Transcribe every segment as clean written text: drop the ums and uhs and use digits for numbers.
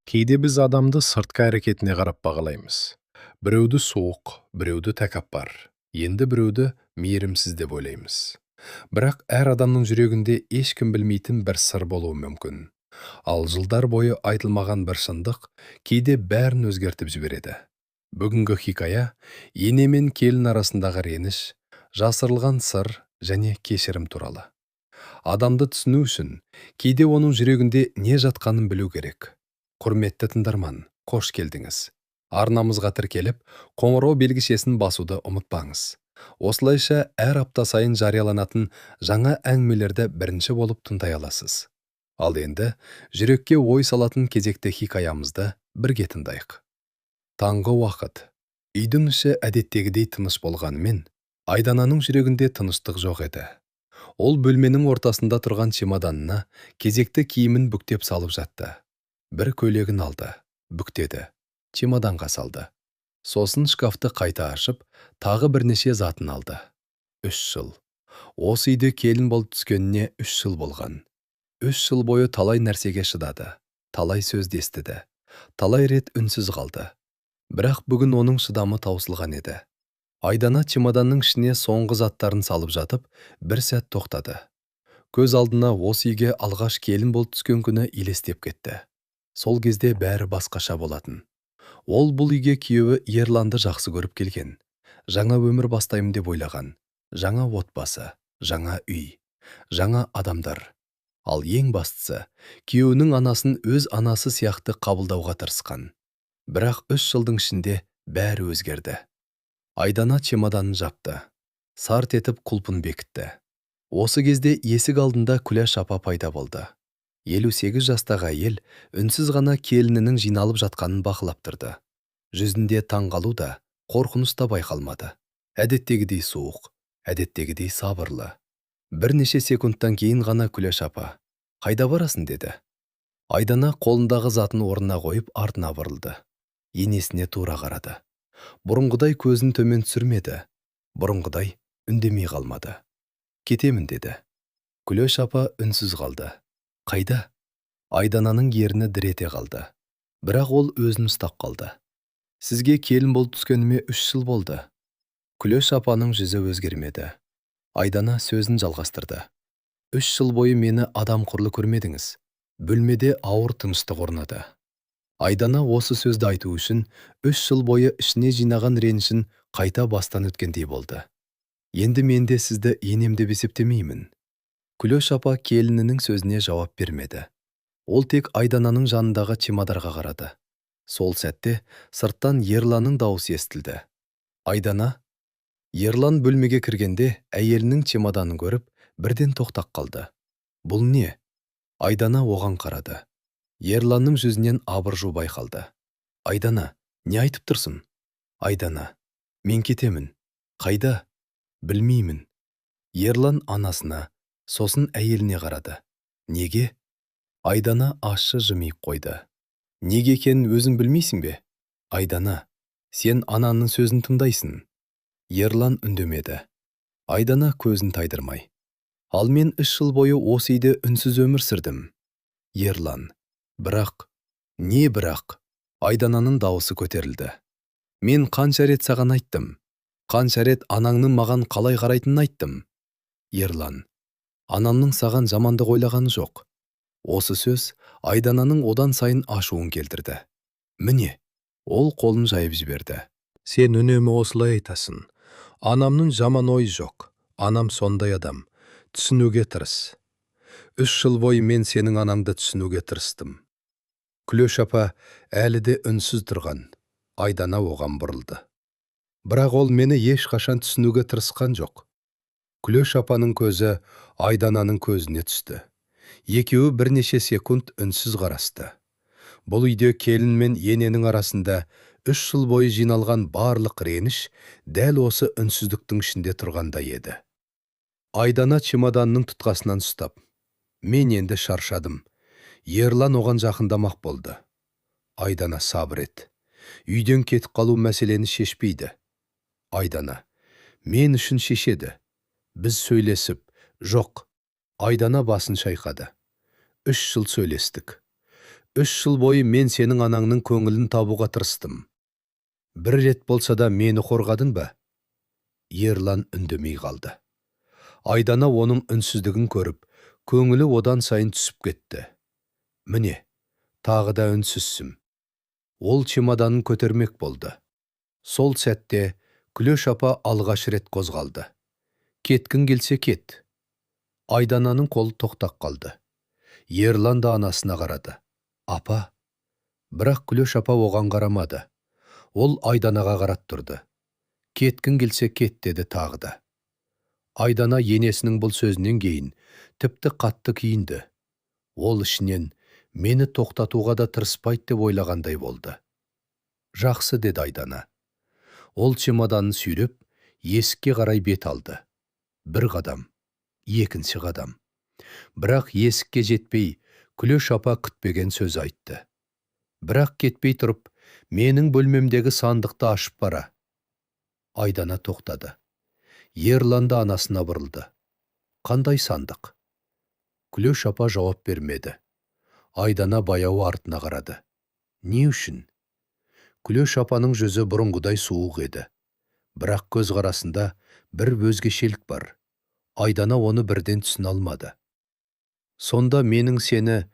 Кейде біз адамды сыртқы әрекетіне қарап бағалаймыз. Біреуді суық, біреуді тәкаппар, енді біреуді мейірімсіз деп ойлаймыз. Бірақ әр адамның жүрегінде ешкім білмейтін бір сыр болуы мүмкін. Ал жылдар бойы айтылмаған бір шындық кейде бәрін өзгертіп жібереді. Бүгінгі хикая ене мен келін арасындағы реніш, жасырылған сыр және кешірім туралы. Адамды түсіну үшін кейде оның жүрегінде не жатқанын білу керек. Құрметті тыңдарман, қош келдіңіз. Арнамызға тіркеліп, қоңырау белгішесін басуды ұмытпаңыз. Осылайша әр апта сайын жарияланатын жаңа әңгімелерді бірінші болып тыңдай аласыз. Ал енді жүрекке ой салатын кезекті хикаямызды бірге тыңдайық. Таңғы уақыт. Үйдің іші әдеттегідей тыныш болғанымен, Айдананың жүрегінде тыныштық жоқ еді. Ол бөлменің ортасында тұрған чемоданына кезекті киімін бүктеп салып жатты. Бір көйлегін алды, бүктеді, чемоданға салды. Сосын шкафты қайта ашып, тағы бірнеше затын алды. 3 жыл. Осы үйде келін болып түскеніне 3 жыл болған. 3 жыл бойы талай нәрсеге шыдады, талай сөз естіді, талай рет үнсіз қалды. Бірақ бүгін оның шыдамы таусылған еді. Айдана чемоданның ішіне соңғы заттарын салып жатып, бір сәт тоқтады. Көз алдына осы үйге алғаш келін болып түскен күні елестеп кетті. Сол кезде бәрі басқаша болатын. Ол бұл үйге күйеуі Ерланды жақсы көріп келген. Жаңа өмір бастаймын деп ойлаған. Жаңа отбасы, жаңа үй, жаңа адамдар. Ал ең бастысы, күйеуінің анасын өз анасы сияқты қабылдауға тырысқан. Бірақ 3 жылдың ішінде бәрі өзгерді. Айдана чемоданын жапты. Сарт етіп құлпын бекітті. Осы кезде есік алдында Күләш апа пайда болды. 58 жастағы әйел үнсіз ғана келінінің жиналып жатқанын бақылап тұрды. Жүзінде таңғалу да, қорқыныш та байқалмады. Әдеттегідей суық, әдеттегідей сабырлы. Бірнеше секундтан кейін ғана Күләш апа, "Қайда барасың?" деді. Айдана қолындағы затын орнына қойып артына бұрылды. Енесіне тура қарады. Бұрынғыдай көзін төмен түсірмеді. Бұрынғыдай үндемей қалмады. "Кетемін" деді. Күләш апа үнсіз қалды. "Қайда?" Айдананың ерні дір ете қалды. Бірақ ол өзін ұстап қалды. "Сізге келін болып түскеніме 3 жыл болды." Күләш апаның жүзі өзгермеді. Айдана сөзін жалғастырды. "3 жыл бойы мені адам құрлы көрмедіңіз. Бөлмеде ауыр тыныштық орнады." Айдана осы сөзді айту үшін 3 жыл бойы ішіне жинаған ренішін қайта бастан өткендей болды. "Енді мен де сізді енем деп есептемеймін." Күләш апа келінінің сөзіне жауап бермеді. Ол тек Айдананың жанындағы чемодарға қарады. Сол сәтте сырттан Ерланның дауысы естілді. "Айдана." Ерлан бөлмеге кіргенде әйелінің чемоданын көріп, бірден тоқтап қалды. "Бұл не?" Айдана оған қарады. Ерланның жүзінен абыржу байқалды. "Айдана, не айтып тұрсың?" "Айдана, мен кетемін." "Қайда?" "Білмеймін." Ерлан анасына, сосын әйеліне қарады. "Неге?" Айдана ащы жымиып қойды. "Неге екенін өзің білмейсің бе?" "Айдана, сен анаңның сөзін тыңдайсың." Ерлан үндемеді. Айдана көзін тайдырмай. "Ал мен 3 жыл бойы осы үйде үнсіз өмір сүрдім." Ерлан: "Бірақ..." "Не бірақ?" Айдананың дауысы көтерілді. "Мен қанша рет саған айттым? Қанша рет анаңның маған қалай қарайтынын айттым?" Ерлан: "Анамның саған жамандық ойлағаны жоқ." Осы сөз Айдананың одан сайын ашуын келтірді. "Міне," ол қолын жайып жіберді. "Сен үнемі осылай айтасың. Анамның жаман ойы жоқ. Анам сондай адам. Түсінуге тырыс." 3 жыл бойы мен сенің анаңды түсінуге тырыстым." Күләш апа әлі де үнсіз тұрған. Айдана оған бұрылды. "Бірақ ол мені ешқашан түсінуге тырысқан жоқ." Күләш апаның көзі Айдананың көзіне түсті. Екеуі бірнеше секунд үнсіз қарасты. Бұл үйде келін мен ененің арасында 3 жыл бойы жиналған барлық реніш дәл осы үнсіздіктің ішінде тұрғандай еді. Айдана чемоданның тұтқасынан ұстап, "Мен енді шаршадым." Ерлан оған жақындамақ болды. Айдана, сабыр ет. Үйден кетіп қалу мәселені шешпейді. Айдана: "Мен үшін шешеді. Біз сөйлесіп..." "Жоқ." Айдана басын шайқады. 3 жыл сөйлестік. 3 жыл бойы мен сенің анаңның көңілін табуға тырыстым. Бір рет болса да мені қорғадың ба? Ерлан үндемей қалды. Айдана оның үнсіздігін көріп, көңілі одан сайын түсіп кетті. Міне, тағы да үнсізсім. Ол чемоданын көтермек болды. Сол сәтте Күлөш апа алғаш рет қозғалды. Кеткің келсе кет. Айдананың қолы тоқтап қалды. Ерлан да анасына қарады. Апа. Бірақ Күлөш апа оған қарамады. Ол Айданаға қарап тұрды. Кеткің келсе кет деді тағы да. Айдана енесінің бұл сөзінен кейін тіпті қатты күйінді. Ол ішінен мені тоқтатуға да тырыспайды деп ойлағандай болды. Жақсы деді Айдана. Ол чемоданын сүйреп, есікке қарай бет алды. Бір қадам, екінші қадам. Бірақ есікке жетпей, Күлөш апа күтпеген сөз айтты. Бірақ кетпей тұрып, менің бөлмемдегі сандықты ашып бара. Айдана тоқтады. Ерлан да анасына бұрылды. Қандай сандық? Күлөш апа жауап бермеді. Айдана баяу артына қарады. Не үшін? Күлөш апаның жүзі бұрынғыдай суық еді. Бірақ көз қарасында бір өзгешелік бар. Айдана оны бірден түсіне алмады. Сонда менің сені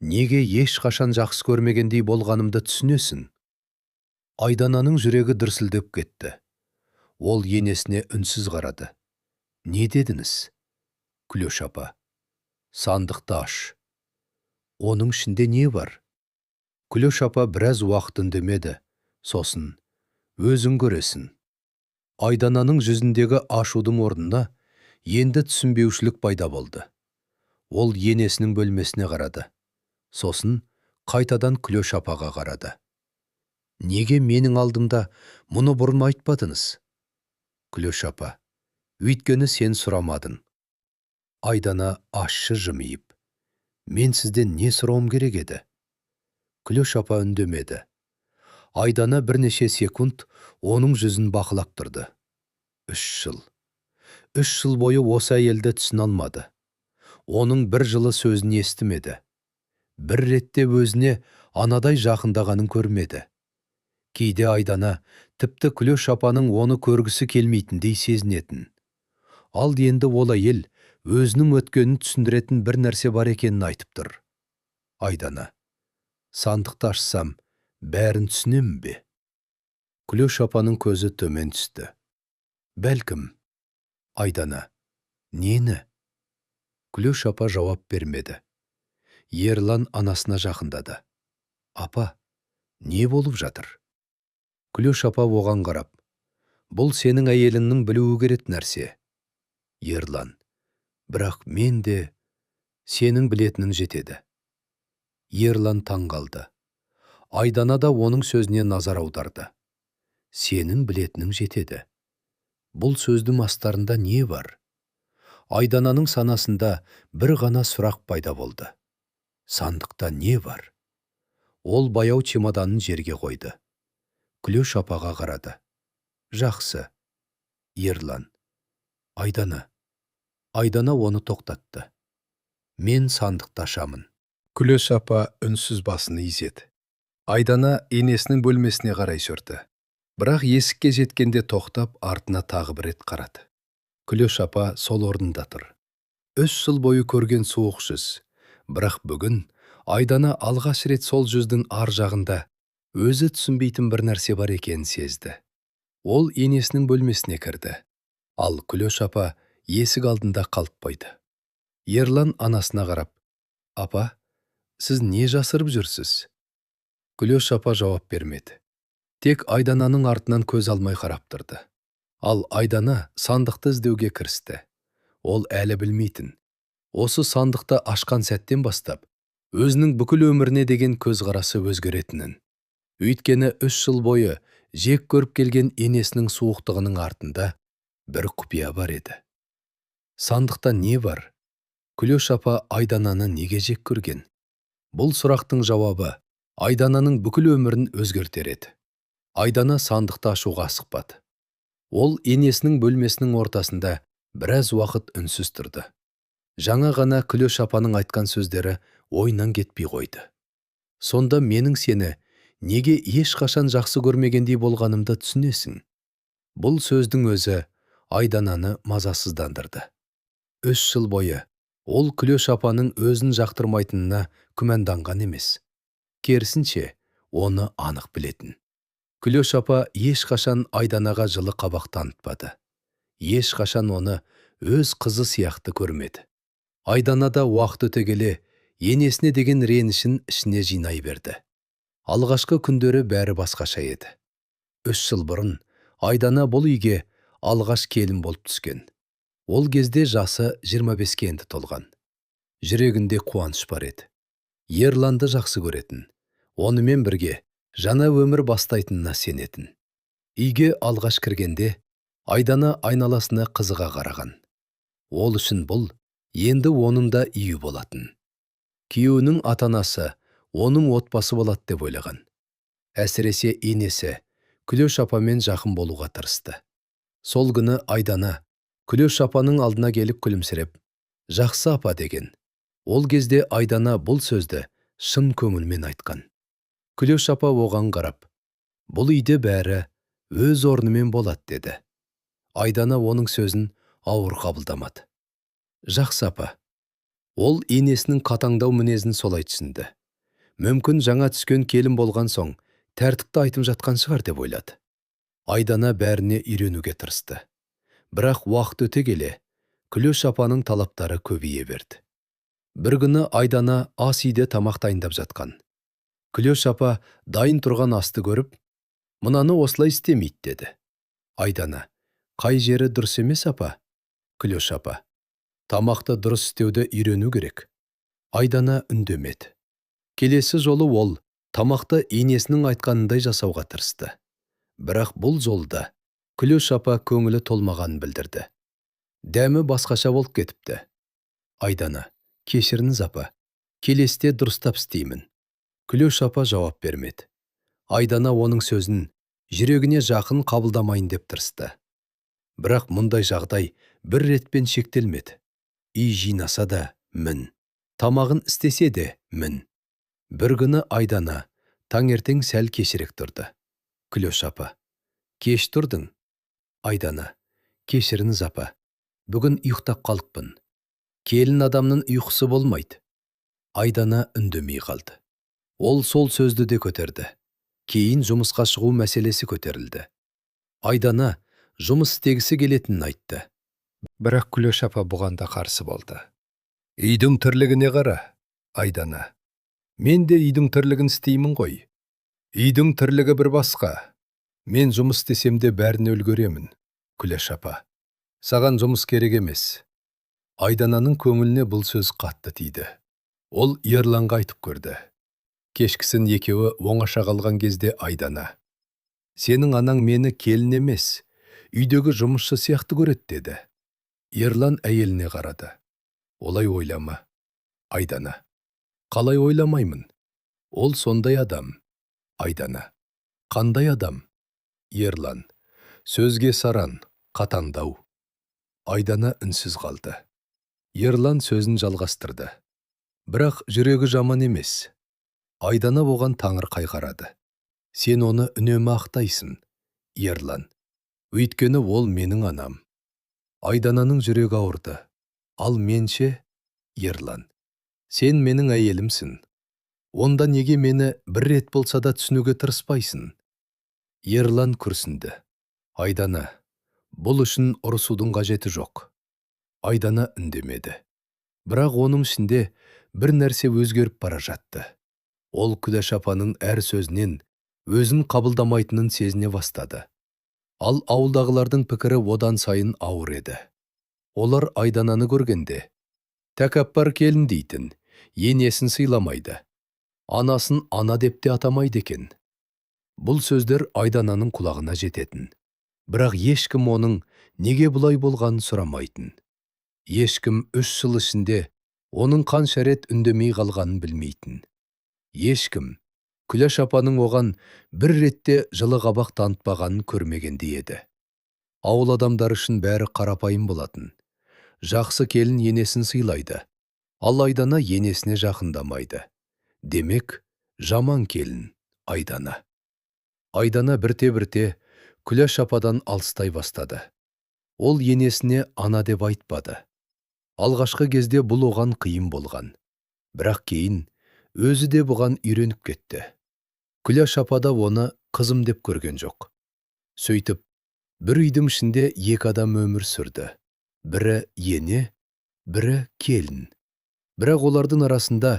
неге ешқашан жақсы көрмегендей болғанымды түсінесің? Айдананың жүрегі дүрсілдеп кетті. Ол енесіне үнсіз қарады. Не дедіңіз? Күлөш апа. Сандықты аш. Оның ішінде не бар? Күлөш апа біраз уақыт үндемеді. Сосын, өзің көресің. Айдананың жүзіндегі ашудың орнына енді түсінбеушілік пайда болды. Ол енесінің бөлмесіне қарады. Сосын, қайтадан Күлөш апаға қарады. Неге менің алдымда мұны бұрын айтпадыңыз? Күлөш апа, өйткені сен сұрамадың. Айдана ащы жымиып. Мен сізден не сұрауым керек еді? Күлөш апа үндемеді. Айдана бірнеше секунд оның жүзін бақылап тұрды. 3 жыл. 3 жыл бойы осы әйелді түсіне алмады. Оның бір жылы сөзін естімеді. Бір ретте өзіне анадай жақындағанын көрмеді. Кейде Айдана тіпті Күлөш апаның оны көргісі келмейтіндей сезінетін. Ал енді ол әйел өзінің өткенін түсіндіретін бір нәрсе бар екенін айтып тұр. Айдана, сандықты ашсам, бәрін түсінемін бе? Күлөш апаның көзі төмен түсті. Бәлкім. Айдана, нені? Күлөш апа жауап бермеді. Ерлан анасына жақындады. Апа, не болып жатыр? Күлөш апа оған қарап. Бұл сенің әйеліңнің білуі керек нәрсе. Ерлан, бірақ мен де сенің білетінің жетеді. Ерлан таң қалды. Айдана да оның сөзіне назар аударды. Сенің білетінің жетеді. Бұл сөздің астарында не бар? Айдананың санасында бір ғана сұрақ пайда болды. Сандықта не бар? Ол баяу чемоданын жерге қойды. Күлөш апаға қарады. Жақсы. Ерлан. Айдана. Айдана оны тоқтатты. Мен сандықты ашамын. Күлөш апа үнсіз басын изеді. Айдана енесінің бөлмесіне қарай жүрді. Бірақ есікке жеткенде тоқтап, артына тағы бір рет қарады. Күлөш апа сол орнында тұр. 3 жыл бойы көрген суық жүз. Бірақ бүгін Айдана алғаш рет сол жүздің ар жағында өзі түсінбейтін бір нәрсе бар екенін сезді. Ол енесінің бөлмесіне кірді. Ал Күлөш апа есік алдында қалып қойды. Ерлан анасына қарап, апа, сіз не жасырып жүрсіз? Күлөш апа жауап бермеді. Тек Айдананың артынан көз алмай қарап тұрды. Ал Айдана сандықты іздеуге кірісті. Ол әлі білмейтін. Осы сандықты ашқан сәттен бастап, өзінің бүкіл өміріне деген көзқарасы өзгеретінін. Өйткені 3 жыл бойы жек көріп келген енесінің суықтығының артында бір құпия бар еді. Сандықта не бар? Күлөш апа Айдананы неге жек көрген? Бұл сұрақтың жауабы Айдананың бүкіл өмірін өзгертер еді. Айдана сандықты ашуға асықпады. Ол енесінің бөлмесінің ортасында біраз уақыт үнсіз тұрды. Жаңа ғана Күлөш апаның айтқан сөздері ойынан кетпей қойды. Сонда менің сені неге ешқашан жақсы көрмегендей болғанымды түсінесің. Бұл сөздің өзі Айдананы мазасыздандырды. 3 жыл бойы ол Күлеш апаның өзін жақтырмайтынына күмәнданған емес. Керісінше, оны анық білетін. Күлеш апа ешқашан Айданаға жылы қабақ танытпады. Ешқашан оны өз қызы сияқты көрмеді. Айдана да уақыт өте келе, енесіне деген ренішін ішіне жинай берді. Алғашқы күндері бәрі басқаша еді. 3 жыл бұрын Айдана бұл үйге алғаш келін болып түскен. Ол кезде жасы 25-ке енді толған. Жүрегінде қуаныш бар еді. Ерланды жақсы көретін, онымен бірге жаңа өмір бастайтынына сенетін. Үйге алғаш кіргенде Айдана айналасына қызыға қараған. Ол үшін бұл енді оның да үйі болатын. Күйеуінің ата-анасы оның отбасы болады деп ойлаған. Әсіресе енесі Күлеш апамен жақын болуға тырысты. Сол күні Айдана Күлеш апаның алдына келіп күлімсіреп, «Жақсы апа» деген. Ол кезде Айдана бұл сөзді шын көңілмен айтқан. Күлеш апа оған қарап, «Бұл үйде бәрі өз орнымен болады» деді. Айдана оның сөзін ауыр қабылдамады. «Жақсы апа». Ол енесінің қатаңдау мінезін солай түсінді. Мүмкін жаңа түскен келін болған соң тәртіпті айтып жатқан шығар деп ойлады. Айдана бәріне үйренуге тырысты. Бірақ уақыт өте келе, Күлеш апаның талаптары көбейе берді. Бір күні Айдана ас үйде тамақ дайындап жатқан. Күлеш апа дайын тұрған асты көріп, «Мынаны осылай істемейді» деді. Айдана, «Қай жері дұрыс емес апа?» Күлеш апа, «Тамақты дұрыс істеуді үйрену керек». Айдана үндемеді. Келесі жолы ол тамақты енесінің айтқанындай жасауға тырысты. Бірақ бұл жолда Күлеш апа көңілі толмағанын білдірді. Дәмі басқаша болып кетіпті. Айдана, «Кешіріңіз апа, келесіде дұрыстап істеймін». Күлеш апа жауап бермеді. Айдана оның сөзін жүрегіне жақын қабылдамайын деп тырысты. Бірақ мұндай жағдай бір ретпен шектелмеді. Үй жинаса да мін, тамағын істесе де мін. Бір күні Айдана таңертең сәл кешірек тұрды. Күлеш апа, «Кеш тұрдың?» Айдана, «Кешіріңіз апа, бүгін ұйықтап қалыппын». Келін адамның ұйқысы болмайды. Айдана үндемей қалды. Ол сол сөзді де көтерді. Кейін жұмысқа шығу мәселесі көтерілді. Айдана жұмыс істегісі келетінін айтты. Бірақ Күлеш апа бұған да қарсы болды. «Үйдің тірлігіне қара, Айдана. Мен де үйдің тірлігін істеймін ғой. Үйдің тірлігі бір басқа. Мен жұмыс істесем де бәріне үлгеремін, Күлеш апа. Саған жұмыс керек емес». Айдананың көңіліне бұл сөз қатты тиді. Ол Ерланға айтып көрді. Кешкісін екеуі оңаша қалған кезде Айдана, «Сенің анаң мені келін емес, үйдегі жұмысшы сияқты көреді» деді. Ерлан әйеліне қарады. «Олай ойлама, Айдана». «Қалай ойламаймын? Ол сондай адам». Айдана, «Қандай адам?» Ерлан, «Сөзге саран, қатаңдау». Айдана үнсіз қалды. Ерлан сөзін жалғастырды. Бірақ жүрегі жаман емес. Айдана оған таңырқай қарады. «Сен оны үнемі ақтайсың, Ерлан. Өйткені ол менің анам». Айдананың жүрегі ауырды. «Ал менше?» Ерлан, «Сен менің әйелімсің. Онда неге мені бір рет болса да түсінуге тырыспайсың?» Ерлан күрсінді. «Айдана, бұл үшін ұрысудың қажеті жоқ». Айдана үндемеді. Бірақ оның ішінде бір нәрсе өзгеріп бара жатты. Ол Күлеш апаның әр сөзінен өзін қабылдамайтынын сезіне бастады. Ал ауылдағылардың пікірі одан сайын ауыр еді. Олар Айдананы көргенде, «Тәкаппар келін» дейтін, енесін сыйламайды. Анасын ана деп те атамайды екен. Бұл сөздер Айдананың құлағына жететін. Бірақ ешкім оның неге бұлай болғанын сұрамайтын. Ешкім 3 жыл ішінде оның қанша рет үндемей қалғанын білмейтін. Ешкім Күлеш апаның оған бір ретте жылы қабақ танытпағанын көрмегендей еді. Ауыл адамдар үшін бәрі қарапайым болатын. Жақсы келін енесін сыйлайды. Ал Айдана енесіне жақындамайды. Демек, Жаман келін, Айдана. Айдана бірте-бірте Күләш ападан алыстай бастады. Ол енесіне ана деп айтпады. Алғашқы кезде бұл оған қиын болған. Бірақ кейін өзі де бұған үйреніп кетті. Күләш апа да оны қызым деп көрген жоқ. Сөйтіп, бір үйдің ішінде екі адам өмір сүрді. Бірі ене, бірі келін. Бірақ олардың арасында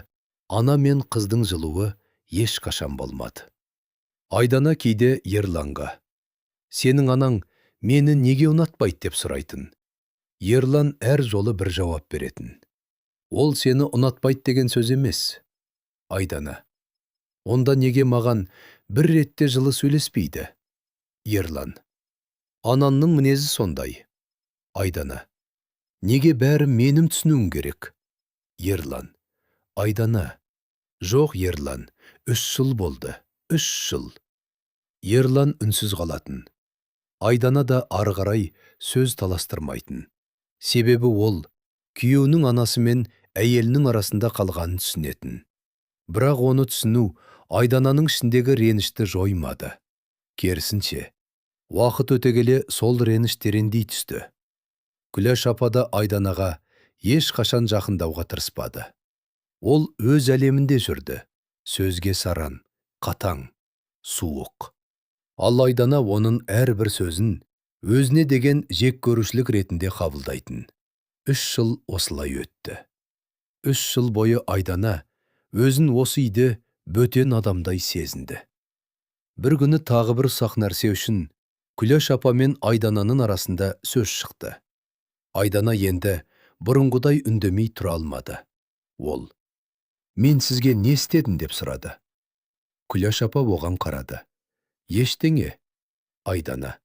ана мен қыздың жылуы ешқашан болмады. Айдана кейде Ерланға: «Сенің анаң мені неге ұнатпайды?» деп сұрайтын. Ерлан әр жолы бір жауап беретін: «Ол сені ұнатпайды деген сөз емес». Айдана: «Онда неге маған бір ретте жылы сөйлеспейді?» Ерлан: «Ананның мінезі сондай». Айдана: «Неге бәрі менің түсінуім керек?» Ерлан: «Айдана». «Жоқ, Ерлан, 3 жыл болды, 3 жыл». Ерлан үнсіз қалатын. Айдана да ары қарай сөз таластырмайтын. Себебі ол күйеуінің анасы мен әйелінің арасында қалғанын түсінетін. Бірақ оны түсіну Айдананың ішіндегі ренішті жоймады. Керісінше, уақыт өте келе сол реніш тереңдей түсті. Күләш апа да Айданаға ешқашан жақындауға тырыспады. Ол өз әлемінде жүрді. Сөзге саран, қатаң, суық. Ал Айдана оның әрбір сөзін өзіне деген жек көрушілік ретінде қабылдайтын. 3 жыл осылай өтті. 3 жыл бойы Айдана өзін осы үйде бөтен адамдай сезінді. Бір күні тағы бір ұсақ нәрсе үшін Күләш апа мен Айдананың арасында сөз шықты. Айдана енді бұрынғыдай үндемей тұра алмады. Ол: «Мен сізге не істедім?» деп сұрады. Күләш апа оған қарады. «Ештеңе». Айдана: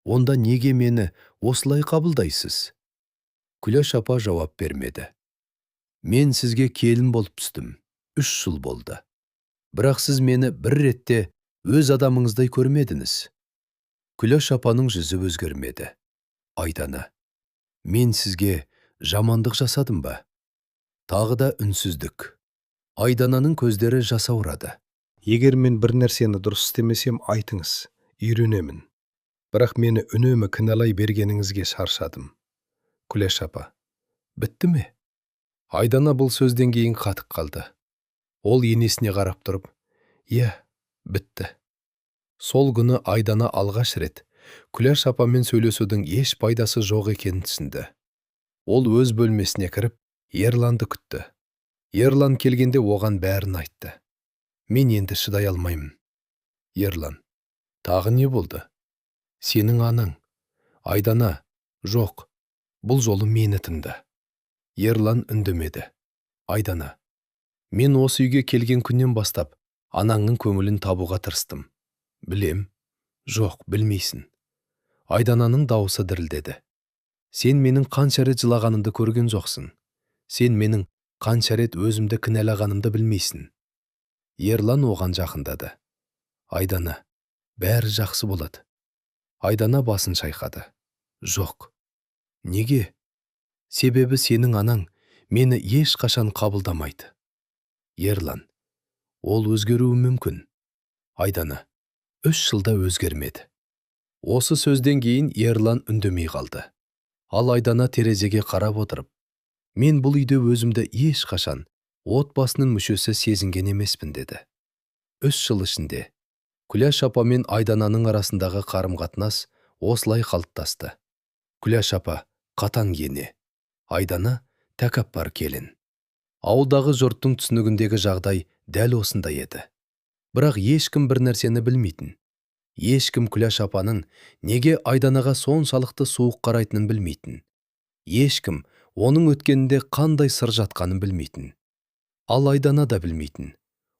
«Онда неге мені осылай қабылдайсыз?» Күләш апа жауап бермеді. «Мен сізге келін болып түстім. 3 жыл болды. Бірақ сіз мені бір ретте өз адамыңыздай көрмедіңіз». Күләш апаның жүзі өзгермеді. Айдана: «Мен сізге жамандық жасадым ба?» Тағы да үнсіздік. Айдананың көздері жасаурады. «Егер мен бір нәрсені дұрыс істемесем, айтыңыз, үйренемін. Бірақ мені үнемі кінәлай бергеніңізге шаршадым». Күләш апа: «Бітті ме?» Айдана бұл сөзден кейін қатып қалды. Ол енесіне қарап тұрып: «Иә, бітті». Сол күні Айдана алғаш рет Күләш апамен сөйлесудің еш пайдасы жоқ екенін түсінді. Ол өз бөлмесіне кіріп, Ерланды күтті. Ерлан келгенде оған бәрін айтты. «Мен енді шыдай алмаймын». Ерлан: «Тағы не болды?» «Сенің анаң». Айдана: «Жоқ, бұл жолы мені тыңда». Ерлан үндемеді. Айдана: «Мен осы үйге келген күннен бастап анаңның көңілін табуға тырыстым». «Білем». «Жоқ, білмейсің». Айдананың дауысы дірілдеді. «Сен менің қанша рет жылағанымды көрген жоқсың. Сен менің қанша рет өзімді кінәлағанымды білмейсің». Ерлан оған жақындады. «Айдана, бәрі жақсы болады». Айдана басын шайқады. «Жоқ». «Неге?» «Себебі сенің анаң мені ешқашан қабылдамайды». Ерлан: «Ол өзгеруі мүмкін». Айдана: 3 жылда өзгермеді». Осы сөзден кейін Ерлан үндемей қалды. Ал Айдана терезеге қарап отырып: «Мен бұл үйде өзімді ешқашан отбасының мүшесі сезінген емеспін» деді. 3 жыл ішінде Күләш апа мен Айдананың арасындағы қарым-қатынас осылай қалыптасты. Күләш апа қатаң ене, Айдана тәкаппар келін. Ауылдағы жұрттың түсінігіндегі жағдай дәл осындай еді. Бірақ ешкім бір нәрсені білмейтін. Ешкім Күләш апаның неге Айданаға соншалықты суық қарайтынын білмейтін. Ешкім оның өткенінде қандай сыр жатқанын білмейтін. Ал Айдана да білмейтін.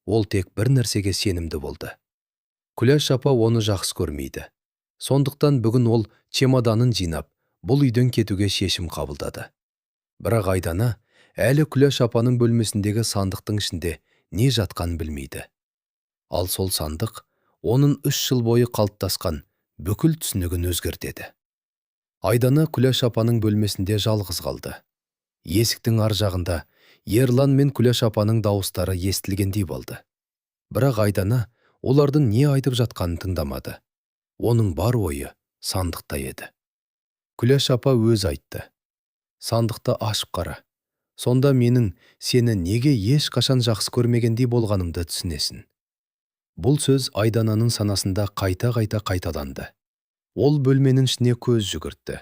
Ол тек бір нәрсеге сенімді болды. Күләш апа оны жақсы көрмейді. Сондықтан бүгін ол чемоданын жинап, бұл үйден кетуге шешім қабылдады. Бірақ Айдана әлі Күләш апаның бөлмесіндегі сандықтың ішінде не жатқанын білмейді. Ал сол сандық оның 3 жыл бойы қалыптасқан бүкіл түсінігін өзгертеді. Айдана Күләш апаның бөлмесінде жалғыз қалды. Есіктің ар жағында Ерлан мен Күләш апаның дауыстары естілгендей болды. Бірақ Айдана олардың не айтып жатқанын тыңдамады. Оның бар ойы сандықта еді. Күләш апа өз айтты. Сандықты ашып қара. Сонда менің сені неге ешқашан жақсы көрмегендей болғанымды түсінесің. Бұл сөз Айдананың санасында қайта-қайта қайталанды. Ол бөлменің ішіне көз жүгіртті.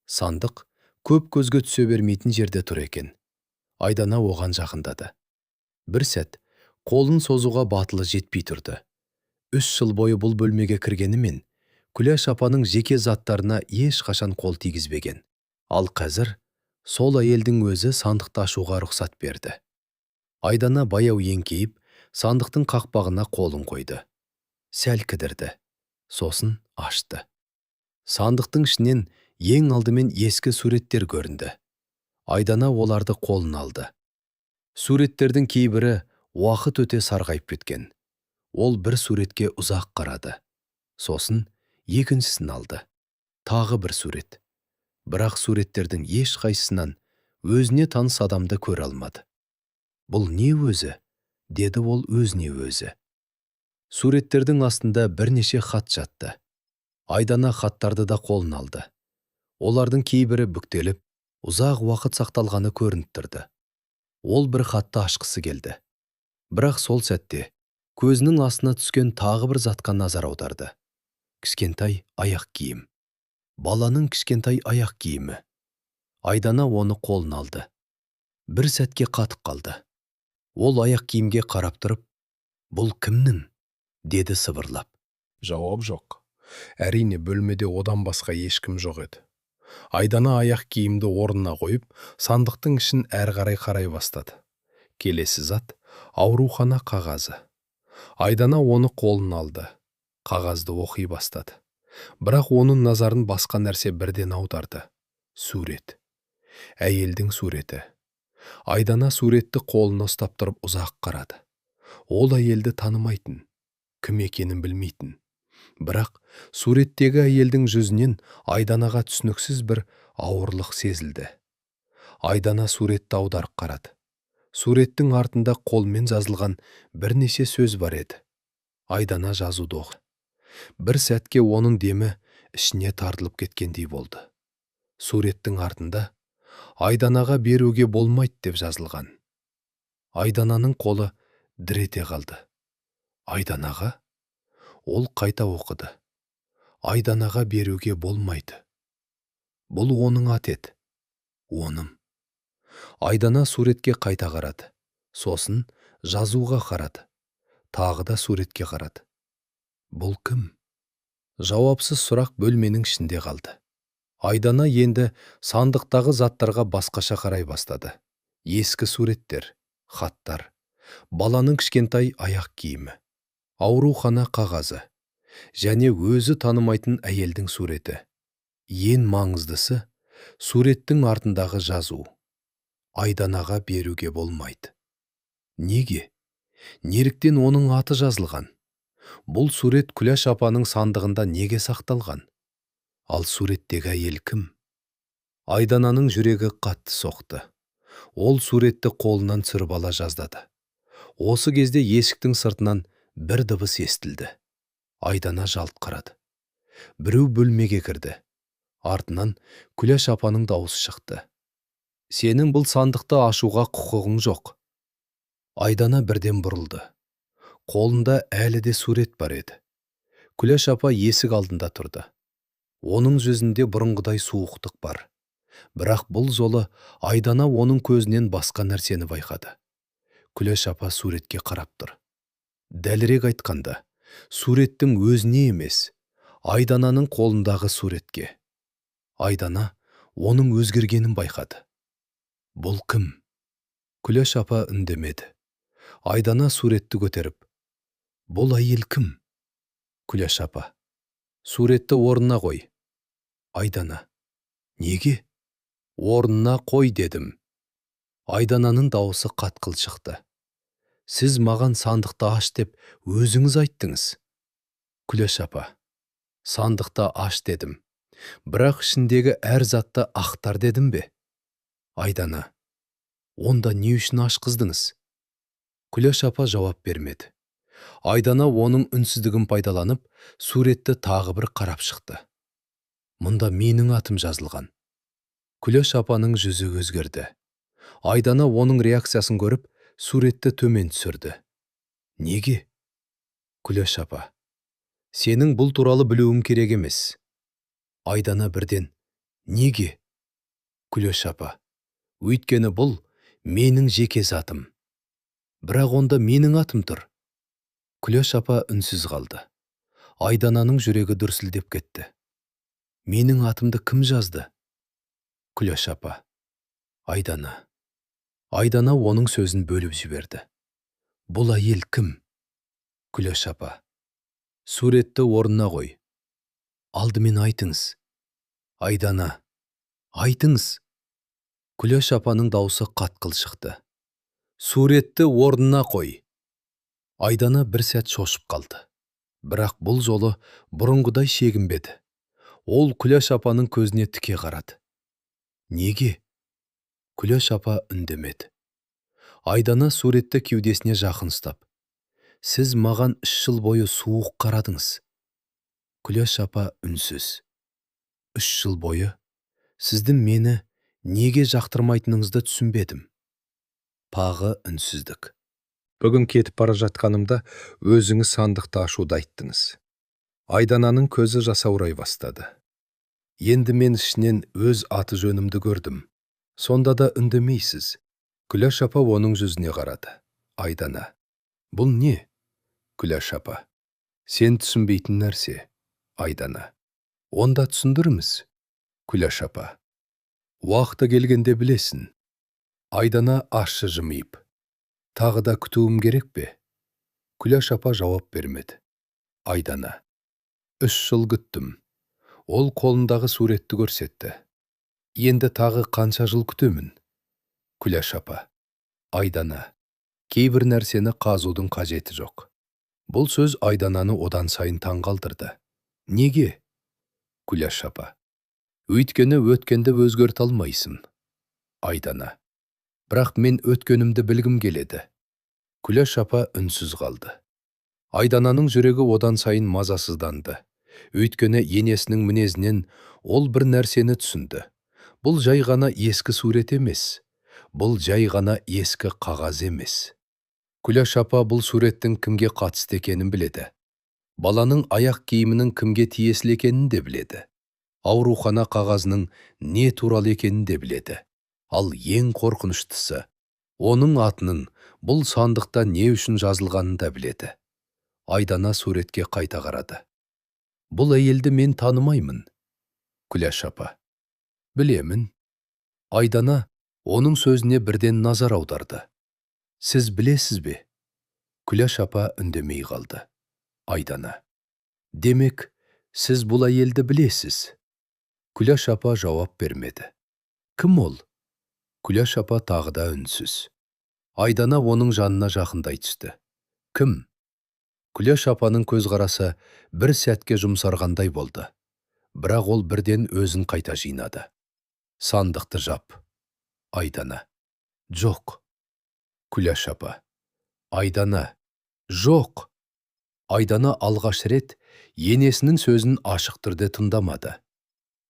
Сандық көп көзге түсе бермейтін жерде тұр екен. Айдана оған жақындады. Бір сәт қолын созуға батылы жетпей тұрды. 3 жыл бойы бұл бөлмеге кіргенімен Күләш апаның жеке заттарына ешқашан қол тигізбеген. Ал қазір сол әйелдің өзі сандықты ашуға рұқсат берді. Айдана баяу еңкейіп, сандықтың қақпағына қолын қойды. Сәл кідірді. Сосын ашты. Сандықтың ішінен ең алдымен ескі суреттер көрінді. Айдана оларды қолына алды. Суреттердің кейбірі уақыт өте сарғайып кеткен. Ол бір суретке ұзақ қарады. Сосын екіншісін алды. Тағы бір сурет. Бірақ суреттердің ешқайсысынан өзіне таныс адамды көре алмады. Бұл не өзі? Деді ол өзіне өзі. Суреттердің астында бірнеше хат жатты. Айдана хаттарды да қолына алды. Олардың кейбірі бүктеліп, ұзақ уақыт сақталғаны көрініп тұрды. Ол бір хатты ашқысы келді. Бірақ сол сәтте көзінің астына түскен тағы бір затқа назар аударды. Кішкентай аяқ киім. Баланың кішкентай аяқ киімі. Айдана оны қолына алды. Бір сәтке қатып қалды. Ол аяқ киімге қарап тұрып, «Бұл кімнің?» деді сыбырлап. Жауап жоқ. Әрине бөлмеде одан басқа ешкім жоқ еді. Айдана аяқ киімді орнына қойып, сандықтың ішін әрі қарай бастады. Келесі зат аурухана қағазы. Айдана оны қолына алды. Қағазды оқи бастады. Бірақ оның назарын басқа нәрсе бірден аударды. Сурет. Әйелдің суреті. Айдана суретті қолына ұстап тұрып ұзақ қарады. Ол әйелді танымайтын, кім екенін білмейтін. Бірақ суреттегі әйелдің жүзінен Айданаға түсініксіз бір ауырлық сезілді. Айдана суретті аударып қарады. Суреттің артында қолмен жазылған бірнеше сөз бар еді. Айдана жазуды оқыды. Бір сәтке оның демі ішіне тартылып кеткендей болды. Суреттің артында Айданаға беруге болмайды деп жазылған. Айдананың қолы дір ете қалды. Айданаға? Ол қайта оқыды. Айданаға беруге болмайды. Бұл оның аты еді. Оным. Айдана суретке қайта қарады. Сосын жазуға қарады. Тағы да суретке қарады. Бұл кім? Жауапсыз сұрақ бөлменің ішінде қалды. Айдана енді сандықтағы заттарға басқаша қарай бастады. Ескі суреттер, хаттар, баланың кішкентай аяқ киімі, аурухана қағазы, және өзі танымайтын әйелдің суреті. Ең маңыздысы суреттің артындағы жазу. Айданаға беруге болмайды. Неге? Неліктен оның аты жазылған? Бұл сурет Күләш апаның сандығында неге сақталған? Ал суреттегі әйел кім? Айдананың жүрегі қатты соқты. Ол суретті қолынан түсіріп ала жаздады. Осы кезде есіктің сыртынан бір дыбыс естілді. Айдана жалт қарады. Біреу бөлмеге кірді. Артынан Күләш апаның дауысы шықты. Сенің бұл сандықты ашуға құқығың жоқ. Айдана бірден бұрылды. Қолында әлі де сурет бар еді. Күләш апа есік алдында тұрды. Оның жүзінде бұрынғыдай суықтық бар. Бірақ бұл жолы Айдана оның көзінен басқа нәрсені байқады. Күләш апа суретке қарап тұр. Дәлірек айтқанда, суреттің өзіне емес, Айдананың қолындағы суретке. Айдана оның өзгергенін байқады. Бұл кім? Күләш апа үндемеді. Айдана суретті көтеріп, бұл әйел кім? Күләш апа, суретті орнына қой. Айдана, неге? Орнына қой дедім. Айдананың дауысы қатқыл шықты. Сіз маған сандықты аш деп өзіңіз айттыңыз. Күләш апа, сандықты аш дедім. Бірақ ішіндегі әр затты ақтар дедім бе? Айдана, онда не үшін ашқыздыңыз? Күләш апа жауап бермеді. Айдана оның үнсіздігін пайдаланып, суретті тағы бір қарап шықты. Мұнда менің атым жазылған. Күләш апаның жүзі өзгерді. Айдана оның реакциясын көріп, суретті төмен түсірді. Неге? Күләш апа, сенің бұл туралы білуің керек емес. Айдана бірден, неге? Күләш апа, өйткені бұл менің жеке затым. Бірақ онда менің атым тұр. Күләш апа үнсіз қалды. Айдананың жүрегі дүрсілдеп кетті. Менің атымды кім жазды? Күләш апа, Айдана. Айдана оның сөзін бөліп жіберді. Бұл әйел кім? Күләш апа, суретті орнына қой. Алдымен айтыңыз. Айдана, айтыңыз. Күләш апаның даусы қатқыл шықты. Суретті орнына қой. Айдана бір сәт шошып қалды. Бірақ бұл жолы бұрынғыдай шегінбеді. Ол Күләш апаның көзіне тіке қарады. Неге? Күләш апа үндемеді. Айдана суретті кеудесіне жақын ұстап. Сіз маған 3 жыл бойы суық қарадыңыз. Күләш апа үнсіз. 3 жыл бойы сіздің мені неге жақтырмайтыныңызды түсінбедім. Пағы үнсіздік. Бүгін кетіп бара жатқанымда өзіңіз сандықты ашуды айттыңыз. Айдананың көзі жасаурай бастады. Енді мен ішінен өз аты жөнімді көрдім. Сонда да үндемейсіз. Күләш апа оның жүзіне қарады. Айдана, бұл не? Күләш апа, сен түсінбейтін нәрсе. Айдана, онда түсіндіріңіз. Күләш апа, уақыты келгенде білесің. Айдана ащы жымиып. Тағы да күтуім керек пе? Күләш апа жауап бермеді. Айдана, 3 жыл күттім. Ол қолындағы суретті көрсетті. Енді тағы қанша жыл күтемін? Күләш апа, Айдана, кейбір нәрсені қазудың қажеті жоқ. Бұл сөз Айдананы одан сайын таңғалдырды. Неге? Күләш апа, өйткені өткенді өзгерте алмайсың. Айдана, бірақ мен өткенімді білгім келеді. Күләш апа үнсіз қалды. Айдананың жүрегі одан сайын мазасызданды. Өйткені енесінің мінезінен ол бір нәрсені түсінді. Бұл жай ғана ескі сурет емес. Бұл жай ғана ескі қағаз емес. Күләш апа бұл суреттің кімге қатысты екенін біледі. Баланың аяқ киімінің кімге тиесілі екенін де біледі. Аурухана қағазының не туралы екенін де біледі. Ал ең қорқыныштысы, оның атының бұл сандықта не үшін жазылғанын да біледі. Айдана суретке қайта қарады. Бұл әйелді мен танымаймын. Күләш апа, білемін. Айдана оның сөзіне бірден назар аударды. Сіз білесіз бе? Күләш апа үндемей қалды. Айдана, демек, сіз бұл әйелді білесіз. Күләш апа жауап бермеді. Кім ол? Күләш апа тағы да үнсіз. Айдана оның жанына жақындай түсті. Кім? Күләш апаның көзқарасы бір сәтке жұмсарғандай болды. Бірақ ол бірден өзін қайта жинады. Сандықты жап. Айдана. Жоқ. Күләш апа. Айдана. Жоқ. Айдана алғаш рет енесінің сөзін ашық түрде тыңдамады.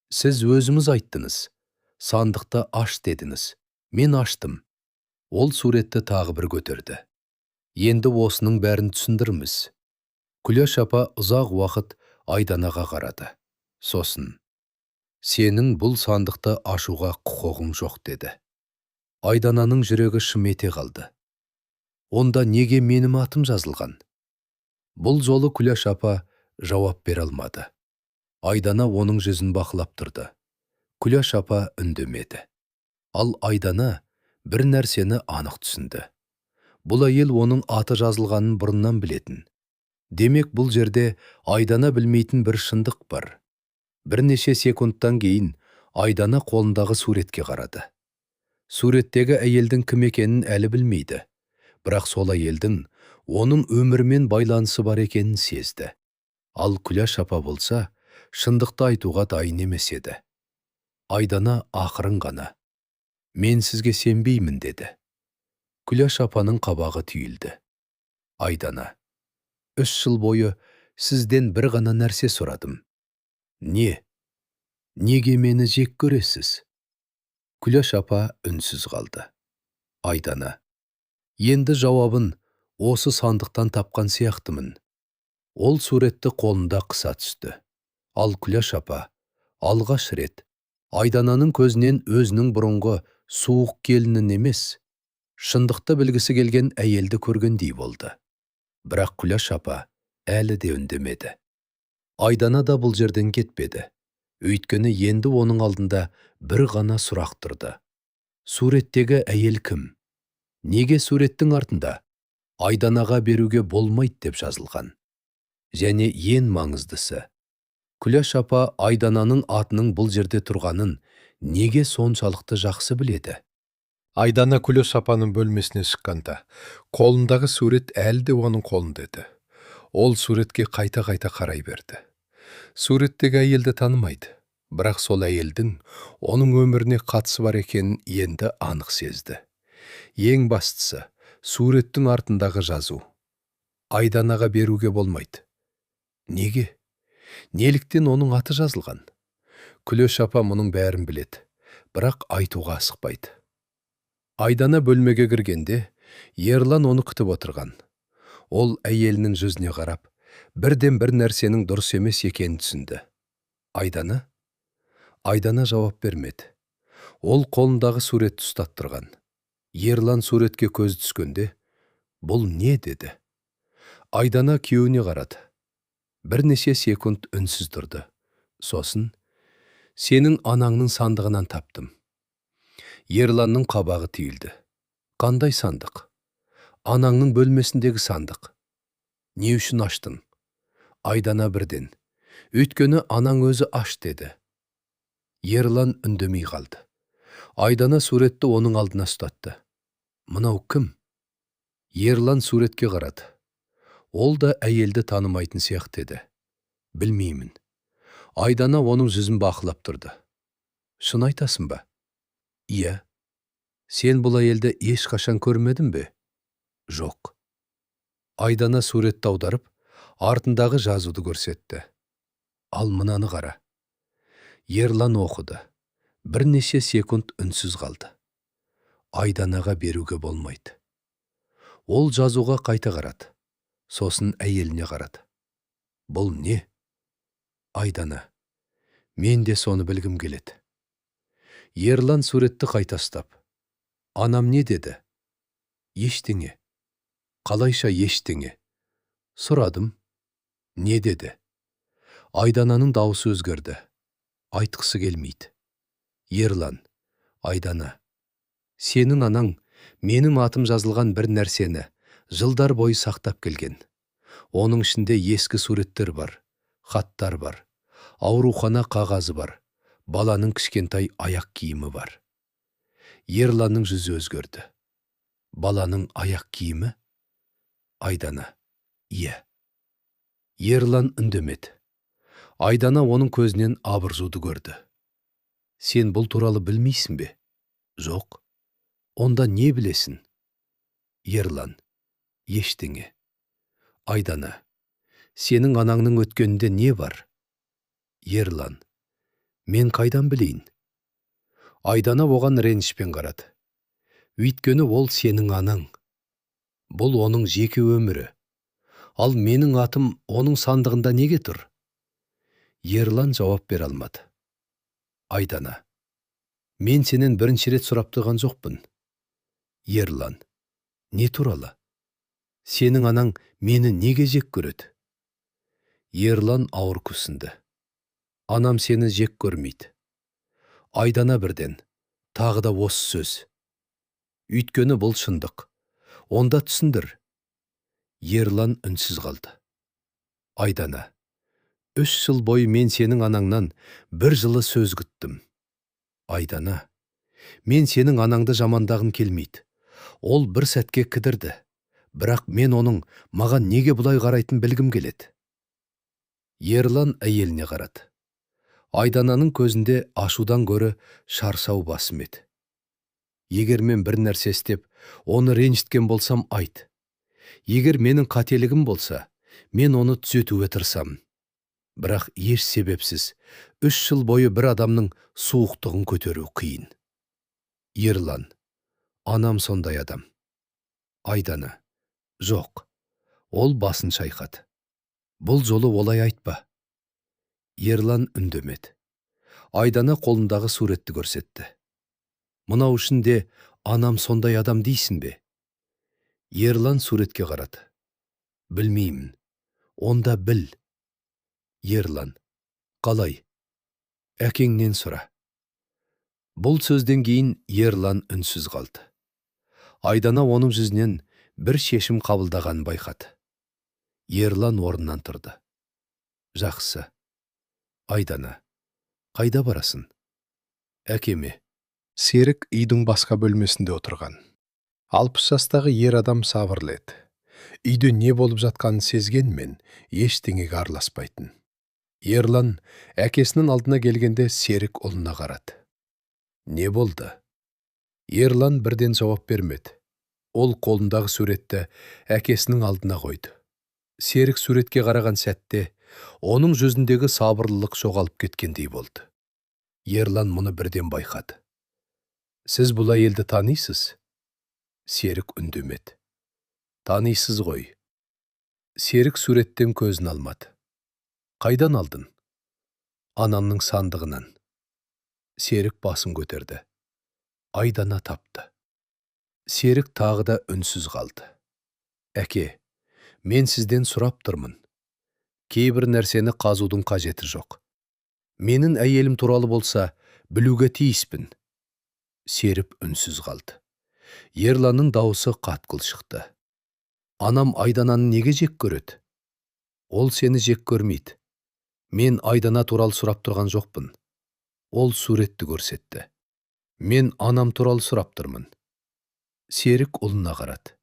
Сіз өзіңіз айттыңыз. Сандықты аш дедіңіз. Мен аштым. Ол суретті тағы бір көтерді. Енді осының бәрін түсіндірміз. Күләш апа ұзақ уақыт Айданаға қарады. Сосын, сенің бұл сандықты ашуға құқығың жоқ деді. Айдананың жүрегі шым ете қалды. Онда неге менің атым жазылған? Бұл жолы Күләш апа жауап бере алмады. Айдана оның жүзін бақылап тұрды. Күләш апа үндемеді. Ал Айдана бір нәрсені анық түсінді. Бұл әйел оның аты жазылғанын бұрыннан білетін. Демек бұл жерде Айдана білмейтін бір шындық бар. Бірнеше секундтан кейін Айдана қолындағы суретке қарады. Суреттегі әйелдің кім екенін әлі білмейді. Бірақ сол әйелдің оның өмірмен байланысы бар екенін сезді. Ал Күләш апа болса, шындықты айтуға дайын емес еді. Айдана ақырын ғана, мен сізге сенбеймін деді. Күләш апаның қабағы түйілді. Айдана, 3 жыл бойы сізден бір ғана нәрсе сұрадым. Не? Неге мені жек көресіз? Күләш апа үнсіз қалды. Айдана. Енді жауабын осы сандықтан тапқан сияқтымын. Ол суретті қолында қыса түсті. Ал Күләш апа алғаш рет Айдананың көзінен өзінің бұрынғы суық келінін емес, шындықты білгісі келген әйелді көргендей болды. Бірақ Күләш апа әлі де үндемеді. Айдана да бұл жерден кетпеді. Өйткені енді оның алдында бір ғана сұрақ тұрды. Суреттегі әйел кім? Неге суреттің артында Айданаға беруге болмайды деп жазылған? Және ең маңыздысы, Күләш апа Айдананың атының бұл жерде тұрғанын неге соншалықты жақсы біледі? Айдана Күләш апаның бөлмесіне шыққанда, қолындағы сурет әлі де оның қолында еді. Ол суретке қайта-қайта қарай берді. Суреттегі әйелді танымайды, бірақ сол әйелдің оның өміріне қатысы бар екенін енді анық сезді. Ең бастысы, суреттің артындағы жазу. Айданаға беруге болмайды. Неге? Неліктен оның аты жазылған? Күләш апа мұның бәрін біледі, бірақ айтуға асықпайды. Айдана бөлмеге кіргенде, Ерлан оны күтіп отырған. Ол әйелінің жүзіне қарап, бірден бір нәрсенің дұрыс емес екенін түсінді. Айдана? Айдана жауап бермеді. Ол қолындағы суретті ұстап тұрған. Ерлан суретке көз түскенде, бұл не деді? Айдана күйеуіне қарады. Бірнеше секунд үнсіз тұрды. Сосын, сенің анаңның сандығынан таптым. Ерланның қабағы түйілді. Қандай сандық? Анаңның бөлмесіндегі сандық. Не үшін аштың? Айдана бірден. Өйткені анаң өзі аш деді. Ерлан үндемей қалды. Айдана суретті оның алдына ұстатты. Мынау кім? Ерлан суретке қарады. Ол да әйелді танымайтын сияқты еді. Білмеймін. Айдана оның жүзін бақылап тұрды. Шын айтасың ба? Иә. Сен бұл әйелді ешқашан көрмедің бе? Жоқ. Айдана суретті аударып, артындағы жазуды көрсетті. Ал мынаны қара. Ерлан оқыды. Бірнеше секунд үнсіз қалды. Айданаға беруге болмайды. Ол жазуға қайта қарады. Сосын әйеліне қарады. Бұл не? Айдана. Мен де соны білгім келеді. Ерлан суретті қайта ұстап. Анам не деді? Ештеңе. Қалайша ештеңе? Сұрадым. Не деді? Айдананың дауысы өзгерді. Айтқысы келмейді. Ерлан. Айдана. Сенің анаң менің атым жазылған бір нәрсені жылдар бойы сақтап келген. Оның ішінде ескі суреттер бар, хаттар бар, аурухана қағазы бар, баланың кішкентай аяқ киімі бар. Ерланның жүзі өзгерді. Баланың аяқ киімі? Айдана. Иә. Ерлан үндемеді. Айдана оның көзінен абыржуды көрді. Сен бұл туралы білмейсің бе? Жоқ. Онда не білесің? Ерлан. Ештеңе. Айдана. Сенің анаңның өткенінде не бар? Ерлан. Мен қайдан білейін? Айдана оған ренішпен қарады. Өйткені ол сенің анаң. Бұл оның жеке өмірі. Ал менің атым оның сандығында неге тұр? Ерлан жауап бере алмады. Айдана. Мен сенен бірінші рет сұрап тұрған жоқпын. Ерлан. Не туралы? Сенің анаң мені неге жек көреді? Ерлан ауыр күрсінді. Анам сені жек көрмейді. Айдана бірден. Тағы да осы сөз. Өйткені бұл шындық. Онда түсіндір. Ерлан үнсіз қалды. Айдана. 3 жыл бойы мен сенің анаңнан бір жылы сөз күттім. Айдана. Мен сенің анаңды жамандағым келмейді. Ол бір сәтке кідірді. Бірақ мен оның маған неге бұлай қарайтын білгім келеді. Ерлан әйеліне қарады. Айдананың көзінде ашудан гөрі шаршау басым еді. Егер мен бір нәрсе істеп, оны ренжіткен болсам айт. Егер менің қателігім болса, Мен оны түзетуге тырысам. Бірақ еш себепсіз 3 жыл бойы бір адамның суықтығын көтеру қиын. Ерлан: анам сондай адам. Айдана: жоқ. Ол басын шайқады. Бұл жолы олай айтпа. Ерлан үндемеді. Айдана қолындағы суретті көрсетті. Мынау ішінде анам сондай адам дейсің бе? Ерлан суретке қарады. Білмеймін. Онда біл. Ерлан: қалай? Әкеңнен сұра. Бұл сөзден кейін Ерлан үнсіз қалды. Айдана оның жүзінен бір шешім қабылдағанын байқады. Ерлан орнынан тұрды. Жақсы. Айдана: қайда барасың? Әкеме. Серік үйдің басқа бөлмесінде отырған. 60 жастағы ер адам сабырлы еді. Үйде не болып жатқанын сезгенмен ештеңеге араласпайтын. Ерлан әкесінің алдына келгенде Серік ұлына қарады. Не болды? Ерлан бірден жауап бермеді. Ол қолындағы суретті әкесінің алдына қойды. Серік суретке қараған сәтте оның жүзіндегі сабырлылық жоғалып кеткендей болды. Ерлан мұны бірден байқады. Сіз бұл әйелді танисыз? Серік үндемеді. Танисыз ғой. Серік суреттен көзін алмады. Қайдан алдың? Анамның сандығынан. Серік басын көтерді. Айдана тапты. Серік тағы да үнсіз қалды. Әке, мен сізден сұрап тұрмын. Кейбір нәрсені қазудың қажеті жоқ. Менің әйелім туралы болса, білуге тиіспін. Серік үнсіз қалды. Ерланның дауысы қатқыл шықты. Анам Айдананы неге жек көреді? Ол сені жек көрмейді. Мен Айдана туралы сұрап тұрған жоқпын. Ол суретті көрсетті. Мен анам туралы сұрап тұрмын. Серік ұлына қарады.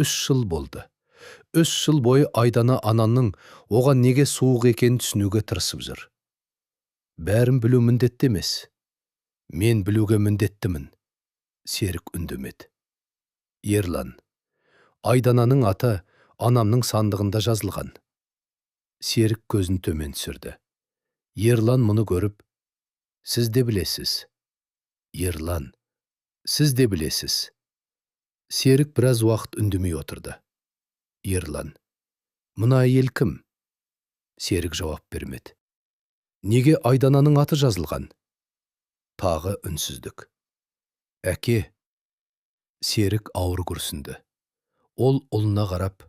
3 жыл болды. 3 жыл бойы Айдана анамның оған неге суық екенін түсінуге тырысып жүр. Бәрін білу міндетті емес. Мен білуге міндеттімін. Серік үндемеді. Ерлан: Айдананың аты анамның сандығында жазылған. Серік көзін төмен түсірді. Ерлан мұны көріп: сіз де білесіз. Ерлан: сіз де білесіз. Серік біраз уақыт үндемей отырды. Ерлан: мына әйел кім? Серік жауап бермеді. Неге Айдананың аты жазылған? Тағы үнсіздік. Әке. Серік ауыр күрсінді. Ол ұлына қарап: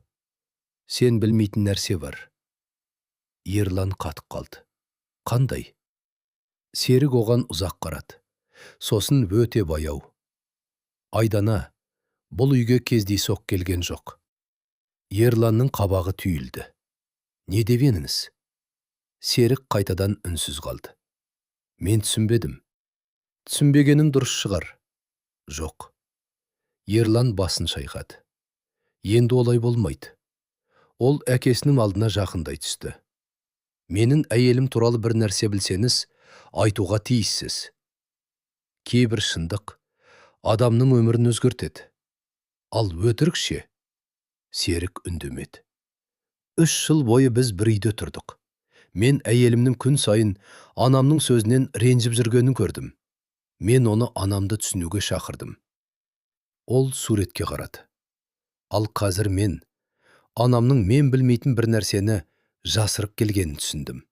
сен білмейтін нәрсе бар. Ерлан қатып қалды. Қандай? Серік оған ұзақ қарады. Сосын өте баяу: Айдана, бұл үйге кездейсоқ келген жоқ. Ерланның қабағы түйілді. Не деп едіңіз? Серік қайтадан үнсіз қалды. Мен түсінбедім. Түсінбегенің дұрыс шығар. Жоқ. Ерлан басын шайқады. Енді олай болмайды. Ол әкесінің алдына жақындай түсті. Менің әйелім туралы бір нәрсе білсеңіз, айтуға тиіссіз. Кейбір шындық адамның өмірін өзгертеді. Ал өтірік ше? Серік үндемеді. 3 жыл бойы біз бір үйде тұрдық. Мен әйелімнің күн сайын анамның сөзінен ренжіп жүргенін көрдім. Мен оны анамды түсінуге шақырдым. Ол суретке қарады. Ал қазір мен анамның мен білмейтін бір нәрсені жасырып келгенін түсіндім.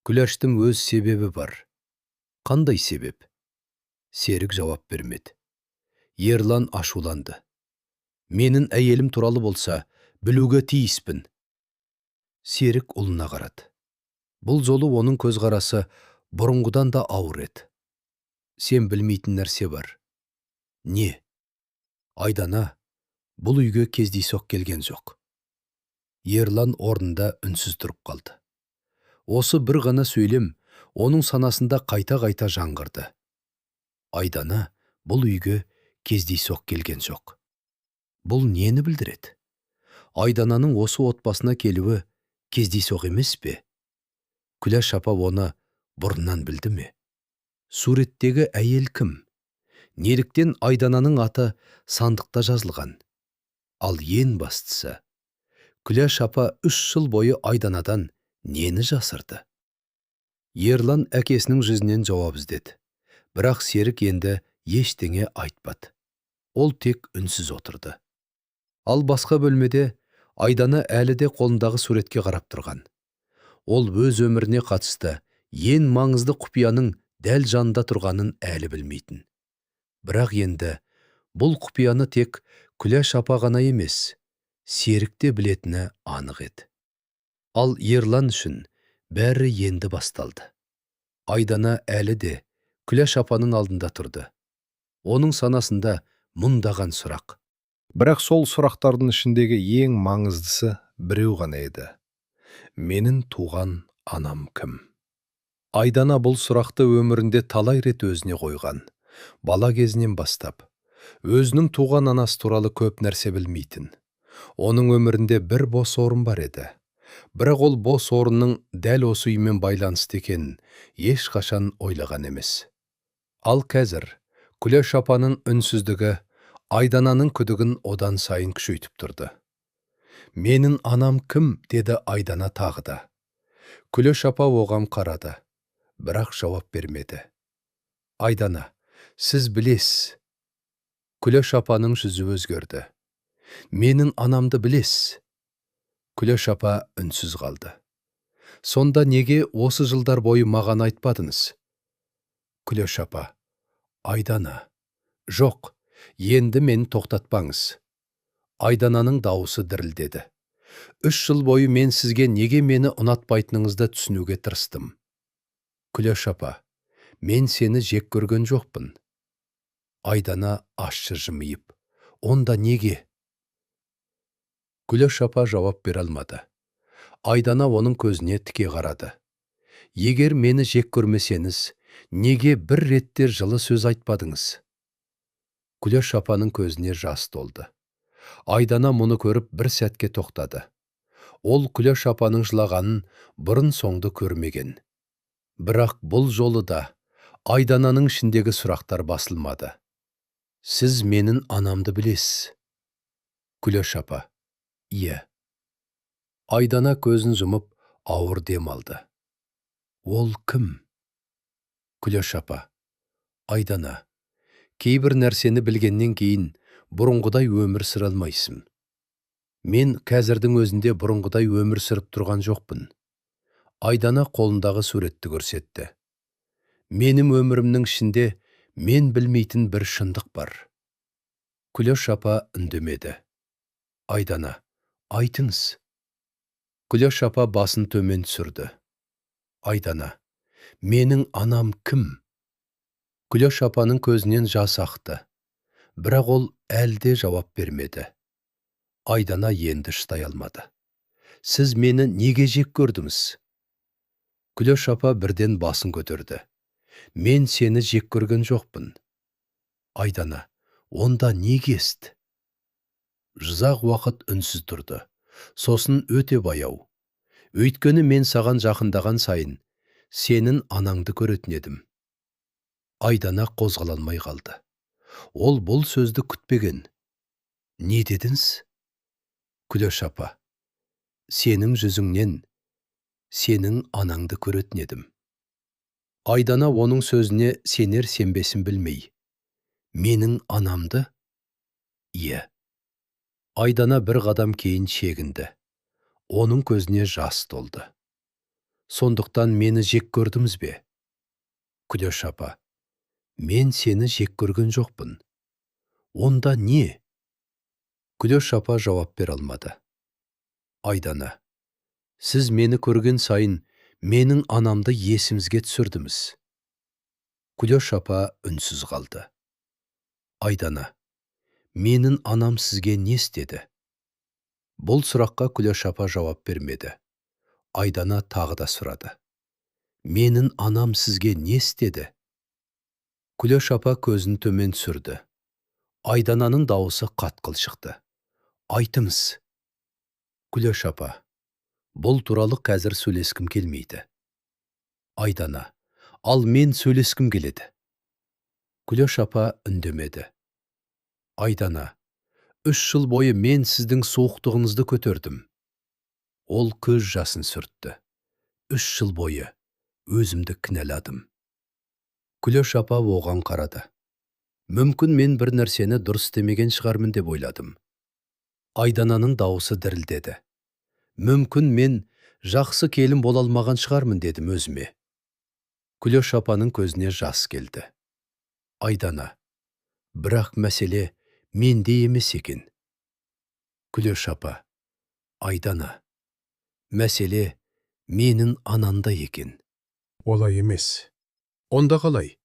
Күләштің өз себебі бар. Қандай себеп? Серік жауап бермеді. Ерлан ашуланды. Менің әйелім туралы болса, білуге тиіспін. Серік ұлына қарады. Бұл жолы оның көзқарасы бұрынғыдан да ауыр еді. Сен білмейтін нәрсе бар. Не? Айдана, бұл үйге кездейсоқ келген жоқ. Ерлан орнында үнсіз тұрып қалды. Осы бір ғана сөйлем оның санасында қайта-қайта жаңғырды. Айдана, бұл үйге кездейсоқ келген жоқ. Бұл нені білдіреді? Айдананың осы отбасына келуі кездейсоқ емес пе? Күләш апа оны бұрыннан білді ме? Суреттегі әйел кім? Неліктен Айдананың аты сандықта жазылған? Ал ең бастысы, Күләш апа 3 жыл бойы Айданадан нені жасырды? Ерлан әкесінің жүзінен жауап іздеді. Бірақ Серік енді ештеңе айтпады. Ол тек үнсіз отырды. Ал басқа бөлмеде Айдана әлі де қолындағы суретке қарап тұрған. Ол өз өміріне қатысты ең маңызды құпияның дәл жанында тұрғанын әлі білмейтін. Бірақ енді бұл құпияны тек Күләш апа ғана емес, Серік те білетіні анық еді. Ал Ерлан үшін бәрі енді басталды. Айдана әлі де Күләш апаның алдында тұрды. Оның санасында мұндаған сұрақ. Бірақ сол сұрақтардың ішіндегі ең маңыздысы біреу ғана еді. Менің туған анам кім? Айдана бұл сұрақты өмірінде талай рет өзіне қойған. Бала кезінен бастап, өзінің туған анасы туралы көп нәрсе білмейтін. Оның өмірінде бір бос орын бар еді. Бірақ ол бос орынның дәл осы үймен байланысты екенін ешқашан ойлаған емес. Ал қазір Күләш апаның үнсіздігі Айдананың күдігін одан сайын күшейтіп тұрды. Менің анам кім? Деді Айдана тағы да. Күләш апа оған қарады, бірақ жауап бермеді. Айдана, сіз білесіз. Күләш апаның жүзі өзгерді. Менің анамды білесіз. Күләш апа үнсіз қалды. Сонда неге осы жылдар бойы маған айтпадыңыз? Күләш апа, Айдана, жоқ, енді мені тоқтатпаңыз. Айдананың дауысы дірілдеді. 3 жыл бойы мен сізге неге мені ұнатпайтыныңызды түсінуге тырыстым. Күләш апа, мен сені жек көрген жоқпын. Айдана ащы жымиып, онда неге? Күләш апа жауап бере алмады. Айдана оның көзіне тіке қарады. Егер мені жек көрмесеңіз, неге бір реттер жылы сөз айтпадыңыз? Күләш апаның көзіне жас толды. Айдана мұны көріп бір сәтке тоқтады. Ол Күләш апаның жылағанын бұрын соңды көрмеген. Бірақ бұл жолы да Айдананың ішіндегі сұрақтар басылмады. Сіз менің анамды білесіз? Күләш апа, иә. Айдана көзін жұмып ауыр дем алды. Ол кім? Күләш апа, Айдана, кейбір нәрсені білгеннен кейін бұрынғыдай өмір сүре алмайсың. Мен қазірдің өзінде бұрынғыдай өмір сүріп тұрған жоқпын. Айдана қолындағы суретті көрсетті. Менің өмірімнің ішінде мен білмейтін бір шындық бар. Күләш апа үндемеді. Айдана, айтыңыз. Күләш апа басын төмен түсірді. Айдана, менің анам кім? Күләш апаның көзінен жас ақты. Бірақ ол әлде жауап бермеді. Айдана енді шыдай алмады. Сіз мені неге жек көрдіңіз? Күләш апа бірден басын көтерді. Мен сені жек көрген жоқпын. Айдана, онда неге есті? Ұзақ уақыт үнсіз тұрды. Сосын өте баяу. Өйткені мен саған жақындаған сайын, сенің анаңды көретін едім. Айдана қозғалалмай қалды. Ол бұл сөзді күтпеген. Не дедіңіз? Күләш апа, сенің жүзіңнен сенің анаңды көретін едім. Айдана оның сөзіне сенер сенбесін білмей. Менің анамды? Иә. Айдана бір қадам кейін шегінді. Оның көзіне жас толды. Сондықтан мені жек көрдіңіз бе? Күләш апа, мен сені жек көрген жоқпын. Онда не? Күләш апа жауап бере алмады. Айдана, сіз мені көрген сайын менің анамды есімізге түсірдіңіз. Күләш апа үнсіз қалды. Айдана, менің анам сізге не істеді? Бұл сұраққа Күләш апа жауап бермеді. Айдана тағы да сұрады. Менің анам сізге не істеді? Күләш апа көзін төмен түсірді. Айдананың дауысы қатқыл шықты. Айтыңыз. Күләш апа, бұл туралы қазір сөйлескім келмейді. Айдана, ал мен сөйлескім келеді. Күләш апа үндемеді. Айдана, 3 жыл бойы мен сіздің суықтығыңызды көтердім. Ол көз жасын сүртті. 3 жыл бойы өзімді кінәладым. Күләш апа оған қарады. Мүмкін мен бір нәрсені дұрыс істемеген шығармын деп ойладым. Айдананың дауысы дірілдеді. Мүмкін мен жақсы келін бола алмаған шығармын дедім өзіме. Күләш апаның көзіне жас келді. Айдана, бірақ мәселе менде емес екен. Күләш апа, Айдана, мәселе менің анамда екен. Олай емес. Онда қалай?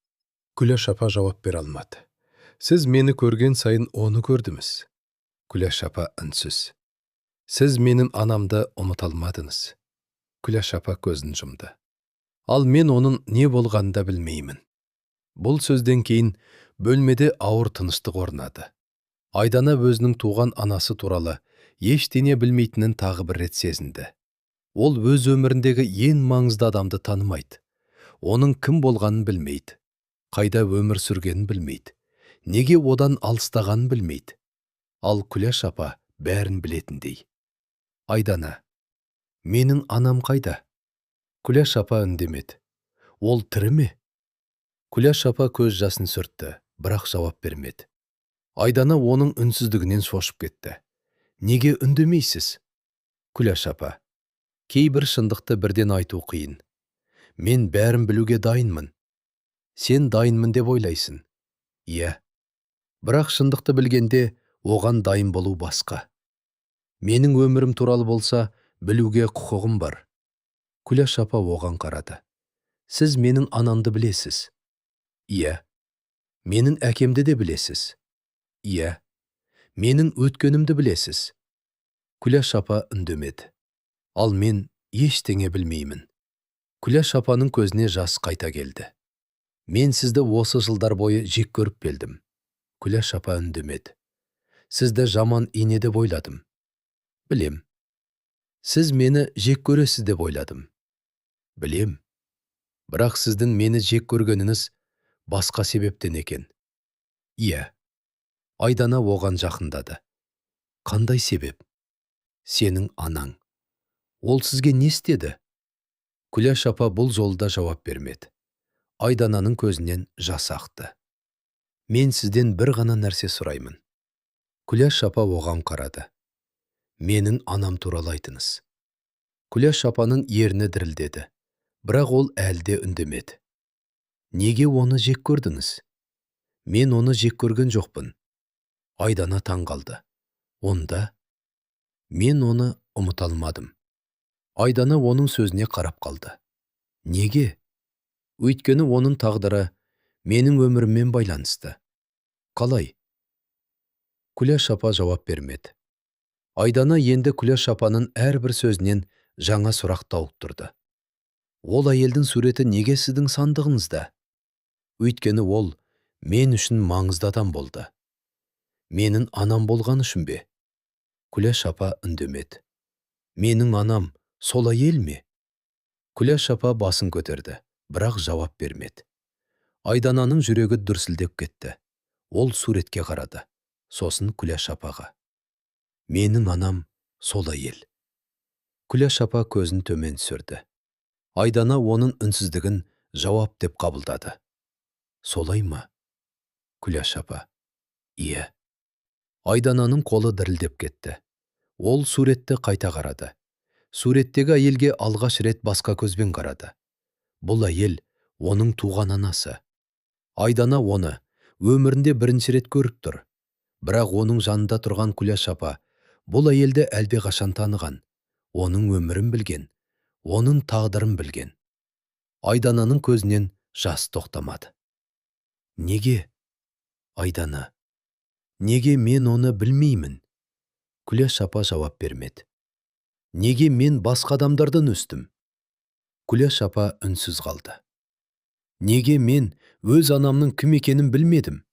Күләш апа жауап бере алмады. Сіз мені көрген сайын оны көрдіңіз. Күләш апа үнсіз. Сіз менің анамды ұмыта алмадыңыз. Күләш апа көзін жұмды. Ал мен оның не болғанын да білмеймін. Бұл сөзден кейін бөлмеде ауыр тыныштық орнады. Айдана өзінің туған анасы туралы ештеңе білмейтінін тағы бір рет сезінді. Ол өз өміріндегі ең маңызды адамды танымайды. Оның кім болғанын білмейді. Қайда өмір сүргенін білмейді. Неге одан алыстағанын білмейді. Ал Күләш апа бәрін білетіндей. Айдана, менің анам қайда? Күләш апа үндемеді. Ол тірі ме? Күләш апа көз жасын сүртті, бірақ жауап бермеді. Айдана оның үнсіздігінен шошып кетті. Неге үндемейсіз? Күләш апа, кейбір шындықты бірден айту қиын. Мен бәрін білуге дайынмын. Сен дайынмын деп ойлайсың. Иә. Бірақ шындықты білгенде оған дайын болу басқа. Менің өмірім туралы болса, білуге құқығым бар. Күләш апа оған қарады. Сіз менің анамды білесіз. Иә. Менің әкемді де білесіз. Иә. Менің өткенімді білесіз. Күләш апа үндемеді. Ал мен ештеңе білмеймін. Күләш апаның көзіне жас қайта келді. Мен сізді осы жылдар бойы жек көріп келдім. Күләш апа үндемеді. Сізді жаман ине деп ойладым. Білем. Сіз мені жек көресіз деп ойладым. Білем. Бірақ сіздің мені жек көргеніңіз басқа себептен екен. Иә. Айдана оған жақындады. Қандай себеп? Сенің анаң. Ол сізге не істеді? Күләш апа бұл жолда жауап бермеді. Айдананың көзінен жас ақты. Мен сізден бір ғана нәрсе сұраймын. Күләш апа оған қарады. Менің анам туралы айтыңыз. Күләш апаның ерні дірілдеді. Бірақ ол әлде үндемеді. Неге оны жек көрдіңіз? Мен оны жек көрген жоқпын. Айдана таң қалды. Онда мен оны ұмыта алмадым. Айдана оның сөзіне қарап қалды. Неге? Өйткені оның тағдыры менің өміріммен байланысты. Қалай? Күләш апа жауап бермеді. Айдана енді Күләш апаның әрбір сөзінен жаңа сұрақ тауып тұрды. Ол әйелдің суреті неге сіздің сандығыңызда? Өйткені ол мен үшін маңызды адам болды. Менің анам болған үшін бе? Күләш апа үндемеді. Менің анам сол әйел ме? Күләш апа басын көтерді, бірақ жауап бермеді. Айдананың жүрегі дүрсілдеп кетті. Ол суретке қарады. Сосын Күләш апаға. Менің анам сол әйел. Күләш апа көзін төмен түсірді. Айдана оның үнсіздігін жауап деп қабылдады. Солай ма? Күләш апа. Иә. Айдананың қолы дірілдеп кетті. Ол суретті қайта қарады. Суреттегі әйелге алғаш рет басқа көзбен қарады. Бұл әйел оның туған анасы. Айдана оны өмірінде бірінші рет көріп тұр. Бірақ оның жанында тұрған Күләш апа бұл әйелді әлдеқашан таныған. Оның өмірін білген. Оның тағдырын білген. Айдананың көзінен жас тоқтамады. Неге? Айдана. Неге мен оны білмеймін? Күләш апа жауап бермеді. Неге мен басқа адамдардан өстім? Күләш апа үнсіз қалды. Неге мен өз анамның кім екенін білмедім?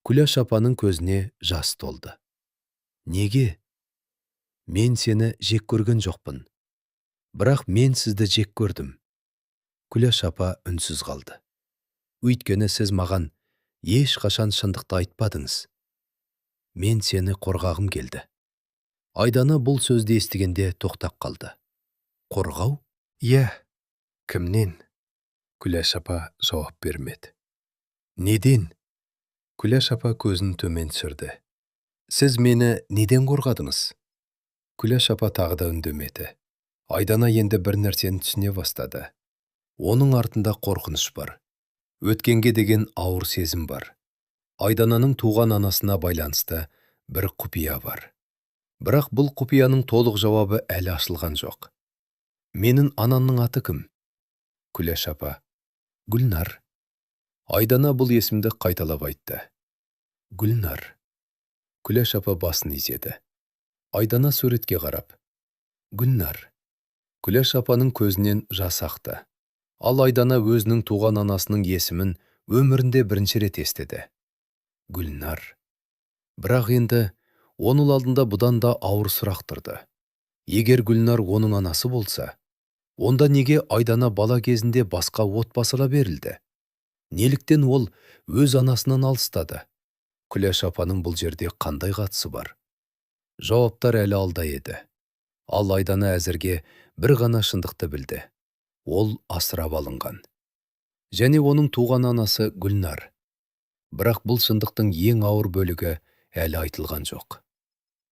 Күләш апаның көзіне жас толды. Неге? Мен сені жек көрген жоқпын. Бірақ мен сізді жек көрдім. Күләш апа үнсіз қалды. Өйткені сіз маған ешқашан шындықты айтпадыңыз. Мен сені қорғағым келді. Айдана бұл сөзді естігенде тоқтап қалды. Қорғау? Иә, кімнен? Күләш апа жауап бермеді. Неден? Күләш апа көзін төмен түсірді. Сіз мені неден қорғадыңыз? Күләш апа тағы да үндемеді. Айдана енді бір нәрсені түсіне бастады. Оның артында қорқыныш бар. Өткенге деген ауыр сезім бар. Айдананың туған анасына байланысты бір құпия бар. Бірақ бұл құпияның толық жауабы әлі ашылған жоқ. Менің анамның аты кім? Күләш апа. Гүлнар. Айдана бұл есімді қайталап айтты. Гүлнар. Күләш апа басын изеді. Айдана суретке қарап. Гүлнар. Күләш апаның көзінен жас ақты. Ал Айдана өзінің туған анасының есімін өмірінде бірінші рет естіді. Гүлнар. Бірақ енді оның алдында бұдан да ауыр сұрақ тұрды. Егер Гүлнар оның анасы болса, онда неге Айдана бала кезінде басқа отбасыға берілді? Неліктен ол өз анасынан алыстады? Күләш апаның бұл жерде қандай қатысы бар? Жауаптар әлі алда еді. Ал Айдана әзірге бір ғана шындықты білді. Ол асырап алынған. Және оның туған анасы Гүлнар. Бірақ бұл шындықтың ең ауыр бөлігі әлі айтылған жоқ.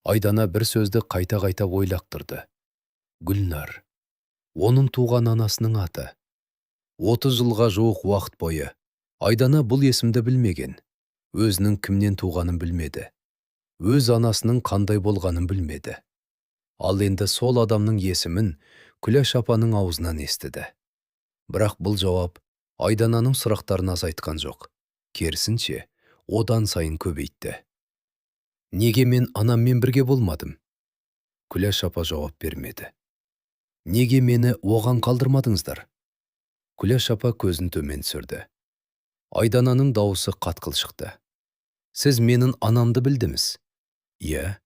Айдана бір сөзді қайта-қайта ойлақтырды. Гүлнар. Оның туған анасының аты. 30 жылға жуық уақыт бойы Айдана бұл есімді білмеген. Өзінің кімнен туғанын білмеді. Өз анасының қандай болғанын білмеді. Ал енді сол адамның есімін Күләш апаның аузынан естіді. Бірақ бұл жауап Айдананың сұрақтарын азайтқан жоқ. Керісінше, одан сайын көбейтті. Неге мен анаммен бірге болмадым? Күләш апа жауап бермеді. Неге мені оған қалдырмадыңыздар? Күләш апа көзін төмен түсірді. Айдананың дауысы қатқыл шықты. Сіз менің анамды білдіңіз? Иә.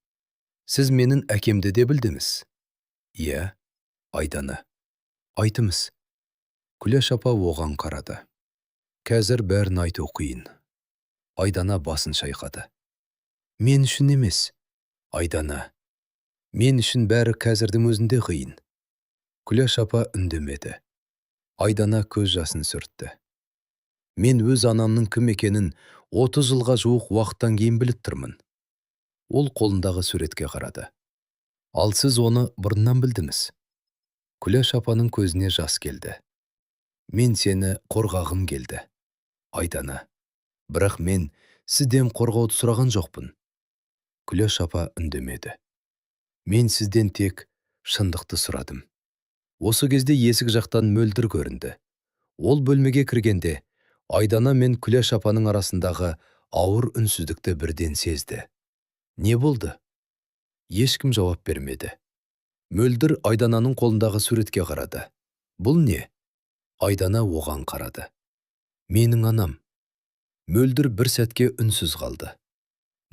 Сіз менің әкемді де білдіңіз? Иә. Айдана. Айтыңыз. Күләш апа оған қарады. Қазір бәрін айту қиын. Айдана басын шайқады. Мен үшін емес. Айдана. Мен үшін бәрі қазірдің өзінде қиын. Күләш апа үндемеді. Айдана көз жасын сүртті. Мен өз анамның кім екенін 30 жылға жуық уақыттан кейін біліп тұрмын. Ол қолындағы суретке қарады. Ал сіз оны бұрыннан білдіңіз? Күләш апаның көзіне жас келді. Мен сені қорғағым келді. Айдана. Бірақ мен сізден қорғауды сұраған жоқпын. Күләш апа үндемеді. Мен сізден тек шындықты сұрадым. Осы кезде есік жақтан Мөлдір көрінді. Ол бөлмеге кіргенде, Айдана мен Күләш апаның арасындағы ауыр үнсіздікті бірден сезді. Не болды? Ешкім жауап бермеді. Мөлдір Айдананың қолындағы суретке қарады. Бұл не? Айдана оған қарады. Менің анам. Мөлдір бір сәтке үнсіз қалды.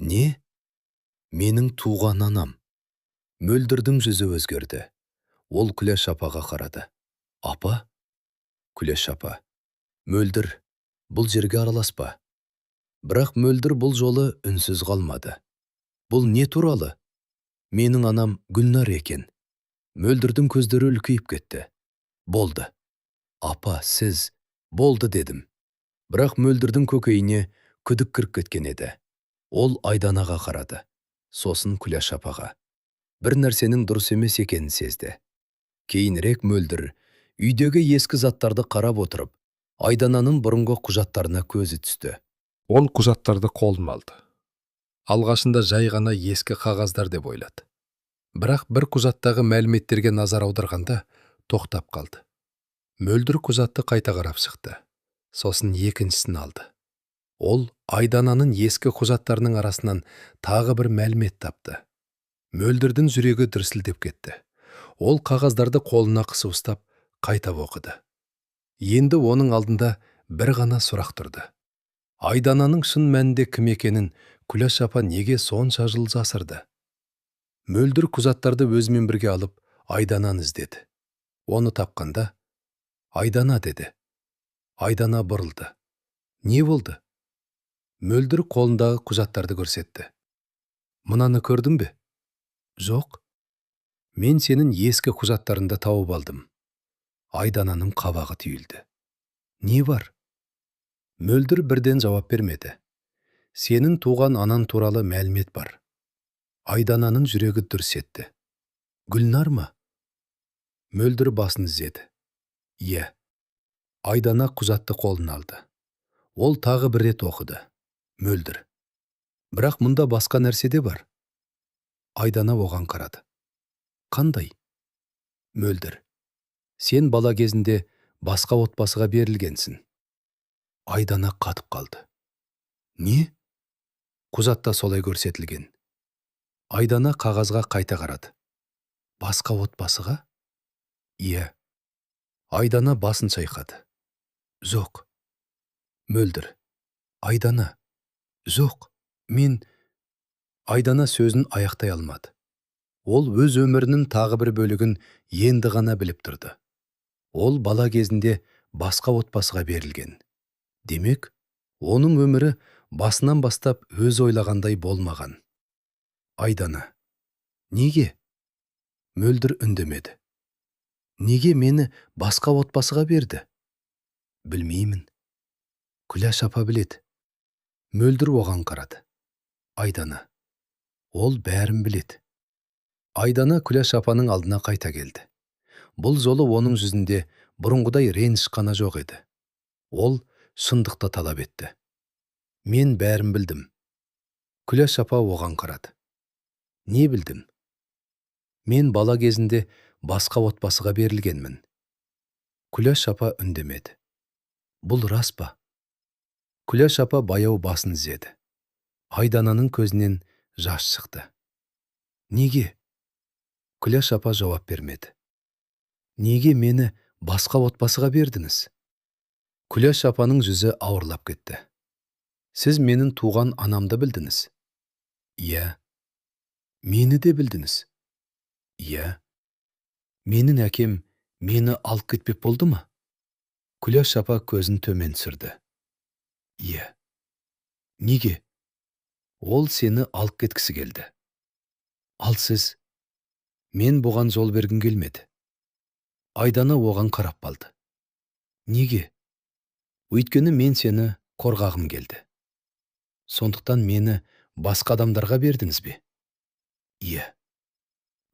Не? Менің туған анам. Мөлдірдің жүзі өзгерді. Ол Күләш апаға қарады. Апа? Күләш апа. Мөлдір, бұл жерге араласпа. Бірақ Мөлдір бұл жолы үнсіз қалмады. Бұл не туралы? Менің анам Гүлнар екен. Мөлдірдің көздері үлкейіп кетті. Болды. Апа, сіз. Болды дедім. Бірақ Мөлдірдің көкейіне күдік кіріп кеткен еді. Ол Айданаға қарады. Сосын Күләш апаға. Бір нәрсенің дұрыс емес екенін сезді. Кейінірек Мөлдір үйдегі ескі заттарды қарап отырып, Айдананың бұрынғы құжаттарына көзі түсті. Ол құжаттарды қолына алды. Алғашында жай ғана ескі қағаздар деп ойлады. Бірақ бір құжаттағы мәліметтерге назар аударғанда тоқтап қалды. Мөлдір құжатты қайта қарап шықты. Сосын екіншісін алды. Ол Айдананың ескі құжаттарының арасынан тағы бір мәлімет тапты. Мөлдірдің жүрегі дүрсілдеп кетті. Ол қағаздарды қолына қысып ұстап, қайта оқыды. Енді оның алдында бір ғана сұрақ тұрды. Айдананың шын мәнінде кім екенін Күләш апа неге сонша жыл жасырды? Мөлдір құжаттарды өзімен бірге алып, Айдананы іздеді. Оны тапқанда, Айдана деді. Айдана бұрылды. Не болды? Мөлдір қолындағы құжаттарды көрсетті. Мынаны көрдің бе? Жоқ, мен сенің ескі құжаттарыңды тауып алдым. Айдананың қабағы түйілді. Не бар? Мөлдір бірден жауап бермеді. Сенің туған анаң туралы мәлімет бар. Айдананың жүрегі дүрс етті. Гүлнар ма? Мөлдір басын изеді. Иә. Айдана құжатты қолына алды. Ол тағы бір рет оқыды. Мөлдір. Бірақ мұнда басқа нәрсе де бар. Айдана оған қарады. Қандай? Мөлдір. Сен бала кезінде басқа отбасыға берілгенсің. Айдана қатып қалды. Не? Құжатта солай көрсетілген. Айдана қағазға қайта қарады. Басқа отбасыға? Иә. Айдана басын шайқады. Жоқ. Мөлдір. Айдана. Жоқ. Мен... Айдана сөзін аяқтай алмады. Ол өз өмірінің тағы бір бөлігін енді ғана біліп тұрды. Ол бала кезінде басқа отбасыға берілген. Демек, оның өмірі басынан бастап өз ойлағандай болмаған. Айдана. Неге? Мөлдір үндемеді. Неге мені басқа отбасыға берді? Білмеймін. Күләш апа біледі. Мөлдір оған қарады. Айдана. Ол бәрін біледі. Айдана Күләш апаның алдына қайта келді. Бұл жолы оның жүзінде бұрынғыдай реніш қана жоқ еді. Ол шындықты талап етті. Мен бәрін білдім. Күләш апа оған қарады. Не білдің? Мен бала кезінде басқа отбасыға берілгенмін. Күләш апа үндемеді. Бұл рас па? Күләш апа баяу басын изеді. Айдананың көзінен жас шықты. Неге? Күләш апа жауап бермеді. Неге мені басқа отбасыға бердіңіз? Күләш апаның жүзі ауырлап кетті. Сіз менің туған анамды білдіңіз? Иә. Мені де білдіңіз? Иә. Менің әкем мені алып кетпек болды ма? Күләш апа көзін төмен түсірді. Иә. Неге? Ол сені алып кеткісі келді. Ал сіз? Мен бұған жол бергім келмеді. Айдана оған қарап қалды. Неге? Өйткені мен сені қорғағым келді. Сондықтан мені басқа адамдарға бердіңіз бе? Иә.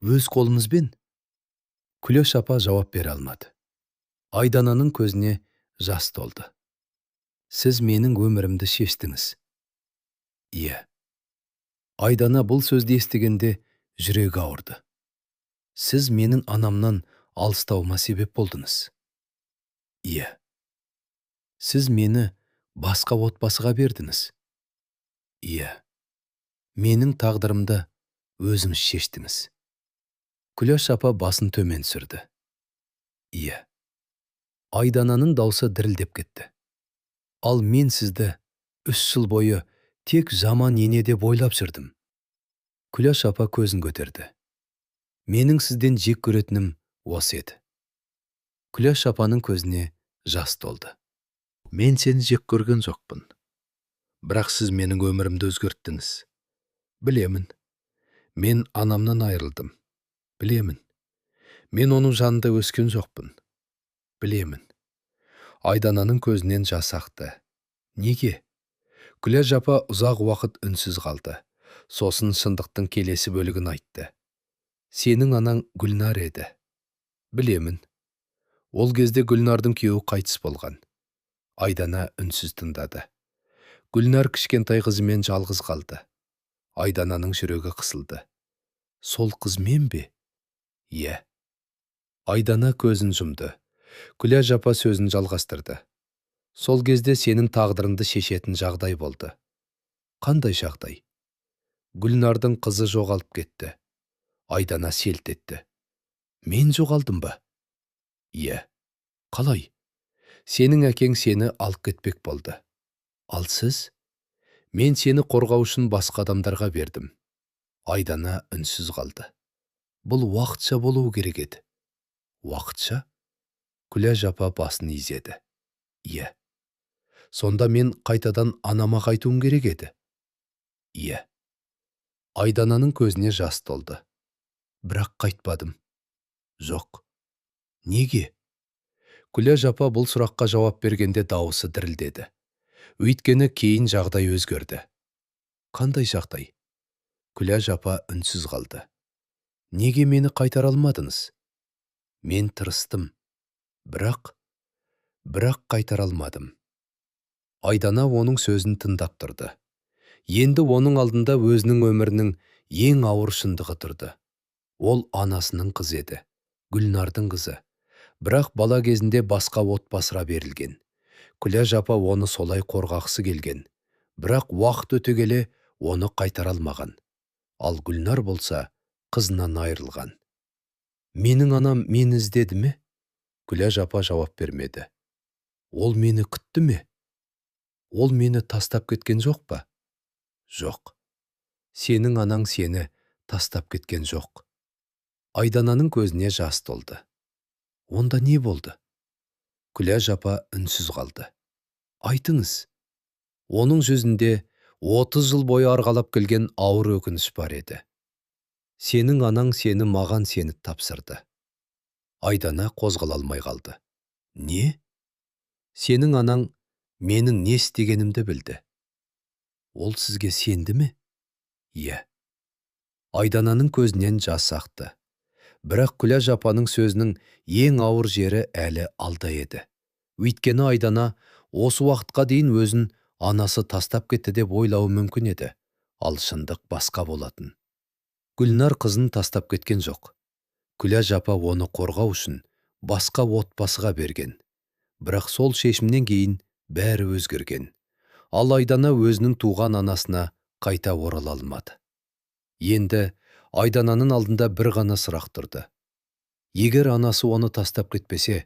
Өз қолыңызбен? Күләш апа жауап бере алмады. Айдананың көзіне жас толды. Сіз менің өмірімді шештіңіз. Иә. Айдана бұл сөзді естігенде жүрегі ауырды. Сіз менің анамнан алыстауыма себеп болдыңыз. Иә. Сіз мені басқа отбасыға бердіңіз. Иә. Менің тағдырымды өзіңіз шештіңіз. Күләш апа басын төмен түсірді. Иә. Айдананың даусы дірілдеп кетті. Ал мен сізді 3 жыл бойы тек жаман ене деп ойлап жүрдім. Күләш апа көзін көтерді. Менің сізден жек көретінім осы еді. Күләш апаның көзіне жас толды. Мен сені жек көрген жоқпын. Бірақ сіз менің өмірімді өзгерттіңіз. Білемін. Мен анамнан айырылдым. Білемін. Мен оның жанында өскен жоқпын. Білемін. Айдананың көзінен жас ақты. Неге? Күләш апа ұзақ уақыт үнсіз қалды. Сосын шындықтың келесі бөлігін айтты. Сенің анаң Гүлнар еді. Білемін. Ол кезде Гүлнардың күйеуі қайтыс болған. Айдана үнсіз тыңдады. Гүлнар кішкентай қызымен жалғыз қалды. Айдананың жүрегі қысылды. Сол қыз мен бе? Иә. Айдана көзін жұмды. Күләш апа сөзін жалғастырды. Сол кезде сенің тағдырыңды шешетін жағдай болды. Қандай жағдай? Гүлнардың қызы жоғалып кетті. Айдана селт етті. Мен жоғалдым ба? Иә. Қалай? Сенің әкең сені алып кетпек болды. Ал сіз? Мен сені қорғау үшін басқа адамдарға бердім. Айдана үнсіз қалды. Бұл уақытша болуы керек еді. Уақытша? Күләш апа басын изеді. Иә. Сонда мен қайтадан анама қайтуым керек еді. Иә. Айдананың көзіне жас толды. бірақ қайтпадым. Жоқ. Неге? Күләш апа бұл сұраққа жауап бергенде дауысы дірілдеді. Өйткені кейін жағдай өзгерді. Қандай жағдай? Күләш апа үнсіз қалды. Неге мені қайтара алмадыңыз? Мен тырыстым. Бірақ қайтара алмадым. Айдана оның сөзін тыңдап тұрды. Енді оның алдында өзінің өмірінің ең ауыр шындығы тұрды. Ол анасының қызы еді, Гүлнардың қызы. Бірақ бала кезінде басқа отбасыға берілген. Күләш апа оны солай қорғақсы келген. Бірақ уақыт өте келе оны қайтара алмаған. Ал Гүлнар болса, қызынан айырылған. Менің анам мені іздеді ме? Күләш апа жауап бермеді. Ол мені күтті ме? Ол мені тастап кеткен жоқ па? Жоқ. Сенің анаң сені тастап кеткен жоқ. Айдананың көзіне жас толды. Онда не болды? Күләш апа үнсіз қалды. Айтыңыз. Оның жүзінде 30 жыл бойы арғалап келген ауыр өкініш бар еді. Сенің анаң сені маған сеніп тапсырды. Айдана қозғала алмай қалды. Не? Сенің анаң менің не істегенімді білді. Ол сізге сенді ме? Иә. Айдананың көзінен жас ақты. Бірақ Күләш апаның сөзінің ең ауыр жері әлі алда еді. Өйткені Айдана осы уақытқа дейін өзін анасы тастап кетті деп ойлауы мүмкін еді. Ал шындық басқа болатын. Гүлнар қызын тастап кеткен жоқ. Күләш апа оны қорғау үшін басқа отбасыға берген. Бірақ сол шешімнен кейін бәрі өзгерген. Ал Айдана өзінің туған анасына қайта орала алмады. Енді Айдананың алдында бір ғана сұрақ тұрды. Егер анасы оны тастап кетпесе,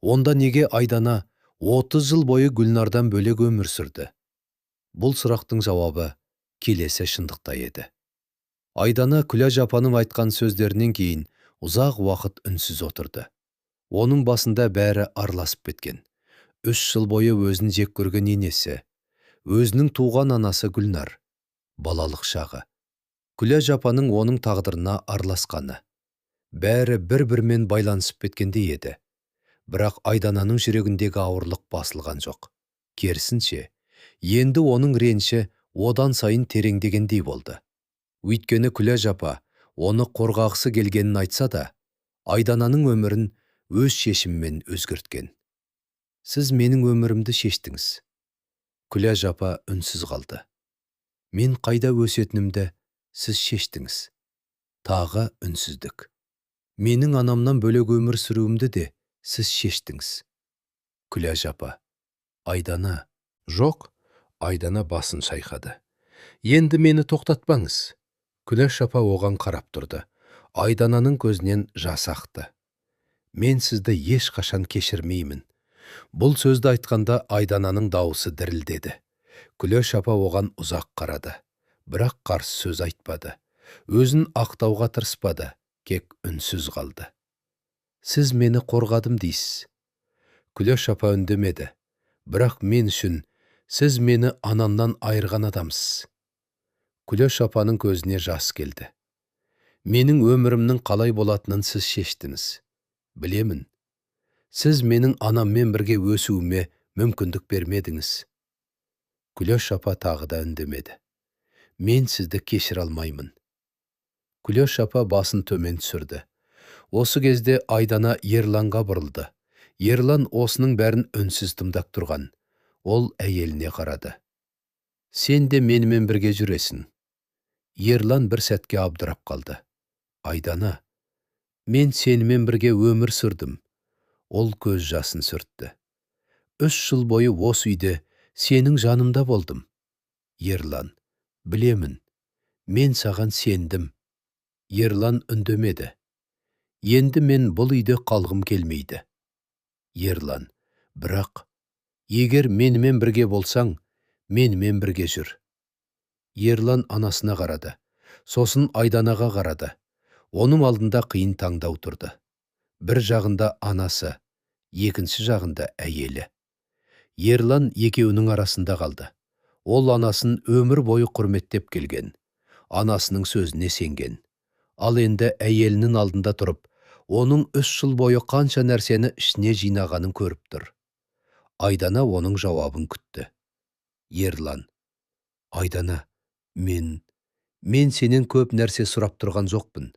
онда неге Айдана 30 жыл бойы Гүлнардан бөлек өмір сүрді? Бұл сұрақтың жауабы келесі шындықта еді. Айдана Күләш апаның айтқан сөздерінен кейін ұзақ уақыт үнсіз отырды. Оның басында бәрі араласып кеткен. 3 жыл бойы өзін жек көрген енесі, өзінің туған анасы Гүлнар, балалық шағы, Күләш апаның оның тағдырына араласқаны. Бәрі бір-бірімен байланысып кеткендей еді. Бірақ Айдананың жүрегіндегі ауырлық басылған жоқ. Керісінше, енді оның реніші одан сайын тереңдегендей болды. Өйткені Күләш апа оны қорғағысы келгенін айтса да, Айдананың өмірін өз шешімімен өзгерткен. Сіз менің өмірімді шештіңіз. Күләш апа үнсіз қалды. Мен қайда өсетінімді сіз шештіңіз. Тағы үнсіздік. Менің анамнан бөлек өмір сүруімді де сіз шештіңіз. Күләш апа. Айдана. Жоқ. Айдана басын шайқады. Енді мені тоқтатпаңыз. Күләш апа оған қарап тұрды. Айдананың көзінен жас ақты. Мен сізді ешқашан кешірмеймін. Бұл сөзді айтқанда Айдананың дауысы дірілдеді. Күләш апа оған ұзақ қарады. Бірақ қарсы сөз айтпады. Өзін ақтауға тырыспады. Кек үнсіз қалды. Сіз мені қорғадым дейсіз. Күләш апа үндемеді. Бірақ мен үшін сіз мені анамнан айырған адамсыз. Күләш апаның көзіне жас келді. Менің өмірімнің қалай болатынын сіз шештіңіз. Білемін. Сіз менің анаммен бірге өсуіме мүмкіндік бермедіңіз. Күләш апа тағы да үндемеді. Мен сізді кешіре алмаймын. Күләш апа басын төмен түсірді. Осы кезде Айдана Ерланға бұрылды. Ерлан осының бәрін үнсіз тыңдап тұрған. Ол әйеліне қарады. Сен де менімен бірге жүресің. Ерлан бір сәтке абдырап қалды. Айдана, мен сенімен бірге өмір сүрдім. Ол көз жасын сүртті. 3 жыл бойы осы үйде сенің жанымда болдым. Ерлан, білемін, мен саған сендім. Ерлан үндемеді. Енді мен бұл үйде қалғым келмейді. Ерлан, бірақ, егер менімен бірге болсаң, менімен бірге жүр. Ерлан анасына қарады. Сосын Айданаға қарады. Оның алдында қиын таңдау тұрды. Бір жағында анасы, екінші жағында әйелі. Ерлан екеуінің арасында қалды. Ол анасын өмір бойы құрметтеп келген. Анасының сөзіне сенген. Ал енді әйелінің алдында тұрып, оның 3 жыл бойы қанша нәрсені ішіне жинағанын көріп тұр. Айдана оның жауабын күтті. Ерлан: Айдана, мен сенен көп нәрсе сұрап тұрған жоқпын.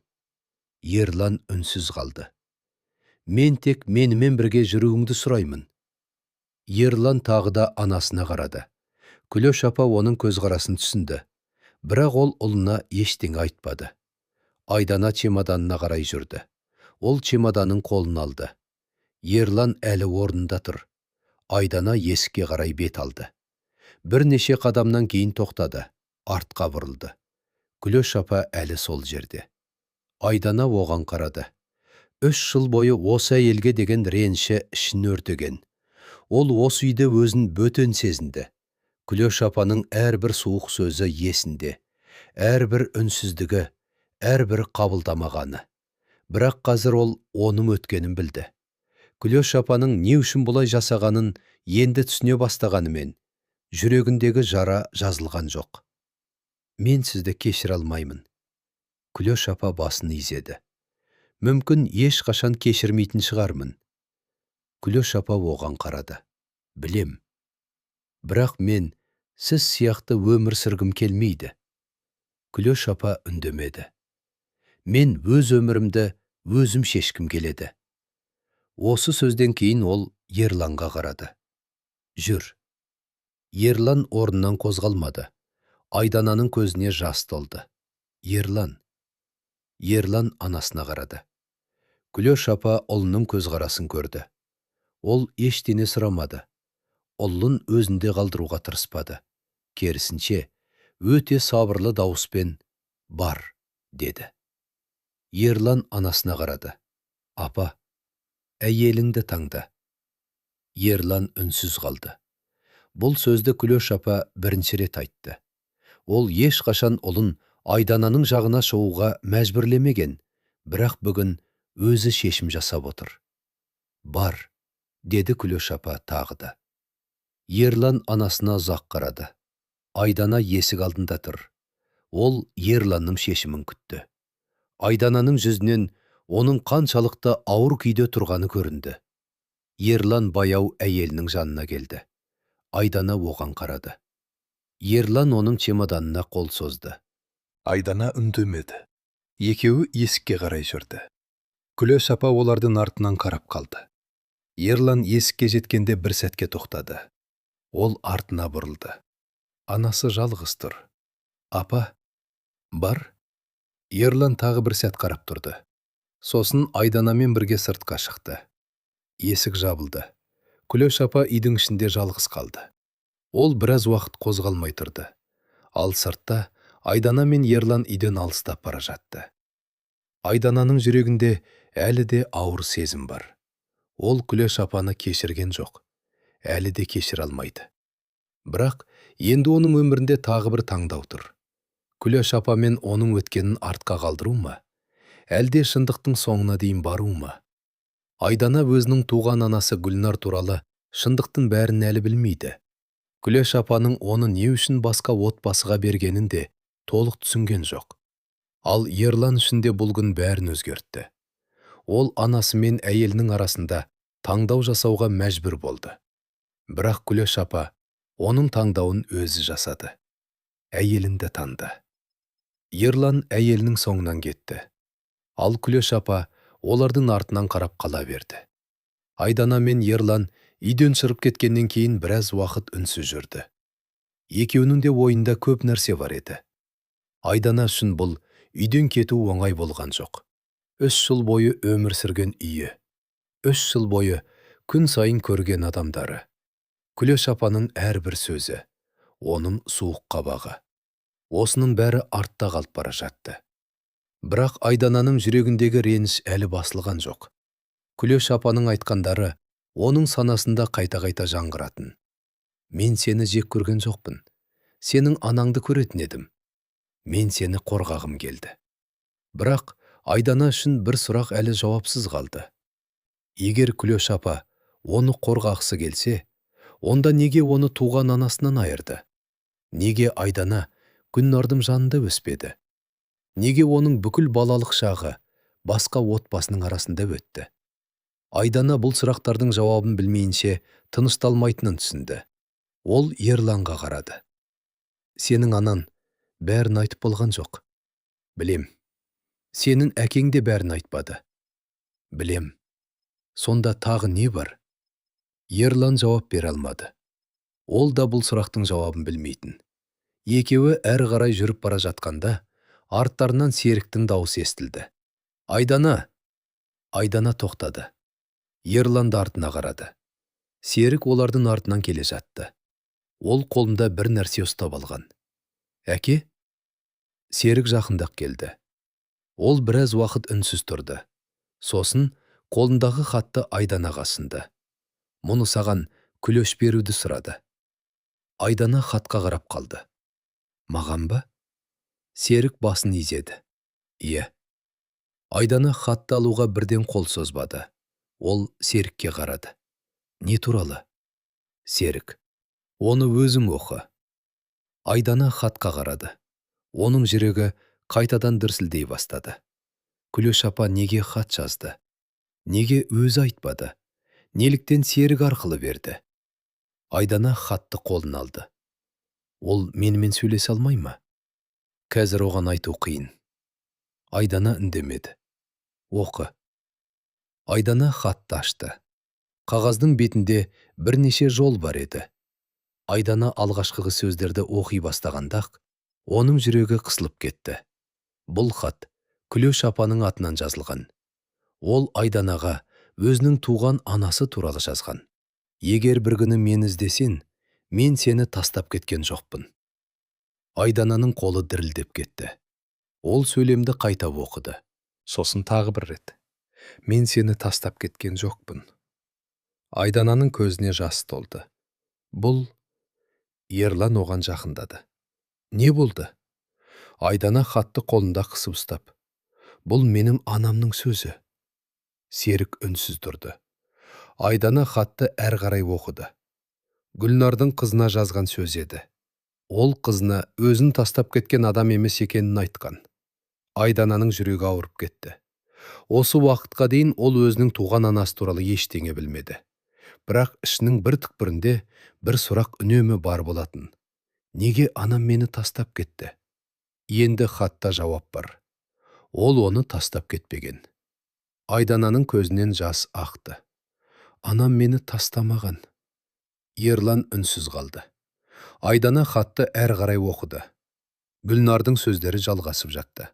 Ерлан үнсіз қалды. Мен тек менімен бірге жүруіңді сұраймын. Ерлан тағы да анасына қарады. Күлөш апа оның көзқарасын түсінді. Бірақ ол ұлына ештеңе айтпады. Айдана чемоданына қарай жүрді. Ол чемоданның қолын алды. Ерлан әлі орнында тұр. Айдана есікке қарай бет алды. Бірнеше қадамнан кейін тоқтады. Артқа бұрылды. Күлөш апа әлі сол жерде. Айдана оған қарады. 3 жыл бойы осы әйелге деген реніші ішін өртеген. Ол осы үйде өзін бөтен сезінді. Күлөш апаның әрбір суық сөзі есінде. Әрбір үнсіздігі, әрбір қабылдамағаны. Бірақ қазір ол оның өткенін білді. Күлөш апаның не үшін бұлай жасағанын енді түсіне бастағанымен, жүрегіндегі жара жазылған жоқ. Мен сізді кешіре алмаймын. Күлөш апа басын изеді. Мүмкін ешқашан кешірмейтін шығармын. Күлөш апа оған қарады. Білем. Бірақ мен сіз сияқты өмір сүргім келмейді. Күлөш апа үндемеді. Мен өз өмірімді өзім шешкім келеді. Осы сөзден кейін ол Ерланға қарады. Жүр. Ерлан орнынан қозғалмады. Айдананың көзіне жас толды. Ерлан анасына қарады. Күлөш апа ұлының көзқарасын көрді. Ол ештеңе сұрамады. Ұлын өзінде қалдыруға тырыспады. Керісінше, өте сабырлы дауыспен бар, деді. Ерлан анасына қарады. Апа, әйеліңді таңда. Ерлан үнсіз қалды. Бұл сөзді Күлөш апа бірінші рет айтты. Ол ешқашан ұлын Айдананың жағына шығуға мәжбүрлемеген, бірақ бүгін өзі шешім жасап отыр. Бар, деді Күлөш апа тағы да. Ерлан анасына ұзақ қарады. Айдана есік алдында тұр. Ол Ерланның шешімін күтті. Айдананың жүзінен оның қаншалықты ауыр күйде тұрғаны көрінді. Ерлан баяу әйелінің жанына келді. Айдана оған қарады. Ерлан оның чемоданына қол созды. Айдана үндемеді. Екеуі есікке қарай жүрді. Күлөш апа олардың артынан қарап қалды. Ерлан есікке жеткенде бір сәтке тоқтады. Ол артына бұрылды. Анасы жалғыз тұр. Апа, бар? Ерлан тағы бір сәт қарап тұрды. Сосын Айданамен бірге сыртқа шықты. Есік жабылды. Күлөш апа үйдің ішінде жалғыз қалды. Ол біраз уақыт қозғалмай тұрды. Ал сыртта Айдана мен Ерлан үйден алыстап бара жатты. Айдананың жүрегінде әлі де ауыр сезім бар. Ол Күлөш апаны кешірген жоқ. Әлі де кешіре алмайды. Бірақ енді оның өмірінде тағы бір таңдау тұр. Күлөш апа мен оның өткенін артқа қалдыру ма? Әлде шындықтың соңына дейін бару ма? Айдана өзінің туған анасы Гүлнар туралы шындықтың бәрін әлі білмейді. Күлөш апаның оны не үшін басқа отбасыға бергенін де толық түсінген жоқ. Ал Ерлан үшін де бұл күн бәрін өзгертті. Ол анасы мен әйелінің арасында таңдау жасауға мәжбүр болды. Бірақ Күлөш апа оның таңдауын өзі жасады. Әйелінді танды. Ерлан әйелінің соңынан кетті. Ал Күлөш апа олардың артынан қарап қала берді. Айдана мен Ерлан үйден шығып кеткеннен кейін біраз уақыт үнсіз жүрді. Екеуінің де ойында көп нәрсе бар еді. Айдана үшін бұл үйден кету оңай болған жоқ. 3 жыл бойы өмір сүрген үйі. 3 жыл бойы күн сайын көрген адамдары. Күлөш апаның әрбір сөзі, оның суық қабағы. Осының бәрі артта қалып бара жатты. Бірақ Айдананың жүрегіндегі реніш әлі басылған жоқ. Күлөш апаның айтқандары оның санасында қайта-қайта жаңғыратын. Мен сені жек көрген жоқпын. Сенің анаңды көретін едім. Мен сені қорғағым келді. Бірақ Айдана үшін бір сұрақ әлі жауапсыз қалды. Егер Күлөш апа оны қорғақсы келсе, онда неге оны туған анасынан айырды? Неге Айдана Гүлнардың жанында өспеді? Неге оның бүкіл балалық шағы басқа отбасының арасында өтті? Айдана бұл сұрақтардың жауабын білмейінше тынышталмайтынын түсінді. Ол Ерланға қарады. Сенің анаң бәрін айтып болған жоқ. Білем. Сенің әкең де бәрін айтпады. Білем. Сонда тағы не бар? Ерлан жауап бере алмады. Ол да бұл сұрақтың жауабын білмейтін. Екеуі әрі қарай жүріп бара жатқанда, арттарынан Серіктің дауысы естілді. Айдана! Айдана тоқтады. Ерлан да артына қарады. Серік олардың артынан келе жатты. Ол қолында бір нәрсе ұстап алған. Әке? Серік жақындап келді. Ол біраз уақыт үнсіз тұрды. Сосын қолындағы хатты Айданаға ұсынды. Мұны саған күлеш беруді сұрады. Айдана хатқа қарап қалды. Маған ба? Серік басын изеді. Иә. Айдана хатты алуға бірден қол созбады. Ол Серікке қарады. Не туралы? Серік. Оны өзің оқы. Айдана хатқа қарады. Оның жүрегі қайтадан дүрсілдей бастады. Күлеш апа неге хат жазды? Неге өзі айтпады? Неліктен Серік арқылы берді? Айдана хатты қолын алды. Ол менімен сөйлесе алмай ма? Қазір оған айту қиын. Айдана үндемеді. Оқы. Айдана хатты ашты. Қағаздың бетінде бірнеше жол бар еді. Айдана алғашқы сөздерді оқи бастағанда-ақ, оның жүрегі қысылып кетті. Бұл хат Күлеш апаның атынан жазылған. Ол Айданаға өзінің туған анасы туралы жазған. Егер бір күні мені іздесең, мен сені тастап кеткен жоқпын. Айдананың қолы дірілдеп кетті. Ол сөйлемді қайта оқыды. Сосын тағы бір рет. Мен сені тастап кеткен жоқпын. Айдананың көзіне жас толды. Бұл... Ерлан оған жақындады. Не болды? Айдана хатты қолында қысып ұстап. Бұл менің анамның сөзі. Серік үнсіз тұрды. Айдана хатты әр қарай оқыды. Гүлнардың қызына жазған сөз еді. Ол қызына өзін тастап кеткен адам емес екенін айтқан. Айдананың жүрегі ауырып кетті. Осы уақытқа дейін ол өзінің туған анасы туралы ештеңе білмеді. Бірақ ішінің бір түкпірінде бір сұрақ үнемі бар болатын. Неге анам мені тастап кетті? Енді хатта жауап бар. Ол оны тастап кетпеген. Айдананың көзінен жас ақты. Анам мені тастамаған. Ерлан үнсіз қалды. Айдана хатты әр қарай оқыды. Гүлнардың сөздері жалғасып жатты.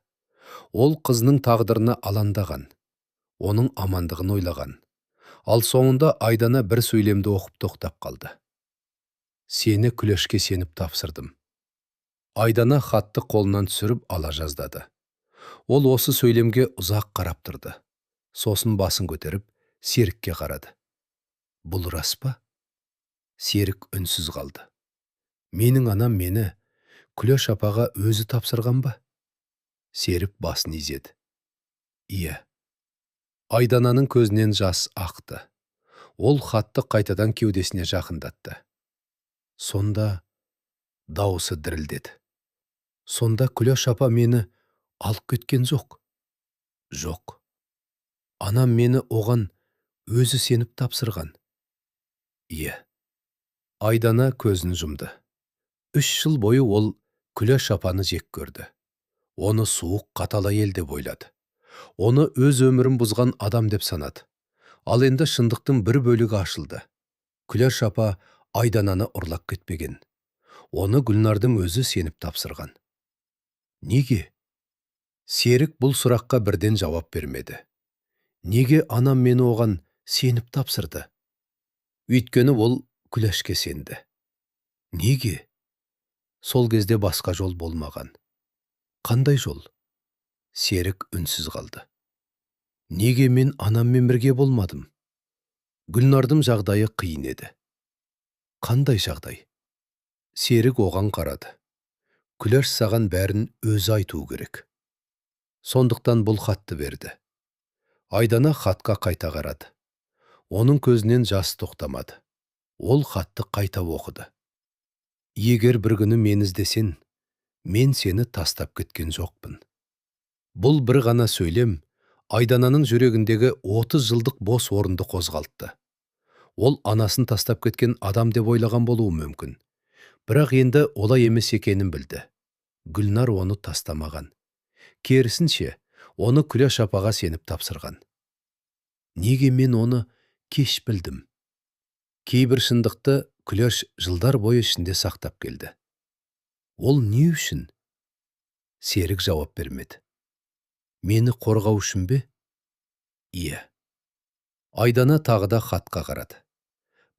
Ол қызының тағдырына алаңдаған. Оның амандығын ойлаған. Ал соңында Айдана бір сөйлемді оқып тоқтап қалды. Сені Күлешке сеніп тапсырдым. Айдана хатты қолынан түсіріп ала жаздады. Ол осы сөйлемге ұзақ қарап тұрды. Сосын басын көтеріп, Серікке қарады. Бұл рас па? Серік үнсіз қалды. Менің анам мені Күлеш апаға өзі тапсырған ба? Серік басын изеді. Иә. Айдананың көзінен жас ақты. Ол хатты қайтадан кеудесіне жақындатты. Сонда дауысы дірілдеді. Сонда Күлеш апа мені алып кеткен жоқ. Жоқ. Анам мені оған өзі сеніп тапсырған. Иә. Айдана көзін жұмды. 3 жыл бойы ол Күлеш апаны жек көрді. Оны суық, қатал әйел деп ойлады. Оны өз өмірін бұзған адам деп санады. Ал енді шындықтың бір бөлігі ашылды. Күлеш апа Айдананы ұрлап кетпеген. Оны Гүлнардың өзі сеніп тапсырған. Неге? Серік бұл сұраққа бірден жауап бермеді. Неге анам мені оған сеніп тапсырды? Өйткені ол Күлешке сенді. Неге? Сол кезде басқа жол болмаған. Қандай жол? Серік үнсіз қалды. Неге мен анаммен бірге болмадым? Гүлнардың жағдайы қиын еді. Қандай жағдай? Серік оған қарады. Күлеш саған бәрін өзі айту керек. Сондықтан бұл хатты берді. Айдана хатқа қайта қарады. Оның көзінен жас тоқтамады. Ол хатты қайта оқыды. Егер бір күні мені іздесең, мен сені тастап кеткен жоқпын. Бұл бір ғана сөйлем Айдананың жүрегіндегі 30 жылдық бос орынды қозғалтты. Ол анасын тастап кеткен адам деп ойлаған болуы мүмкін. Бірақ енді олай емес екенін білді. Гүлнар оны тастамаған. Керісінше, оны Күләш апаға сеніп тапсырған. Неге мен оны кеш білдім? Кейбір шындықты Күләш жылдар бойы ішінде сақтап келді. Ол не үшін? Серік жауап бермеді. Мені қорғау үшін бе? Иә. Айдана тағы да хатқа қарады.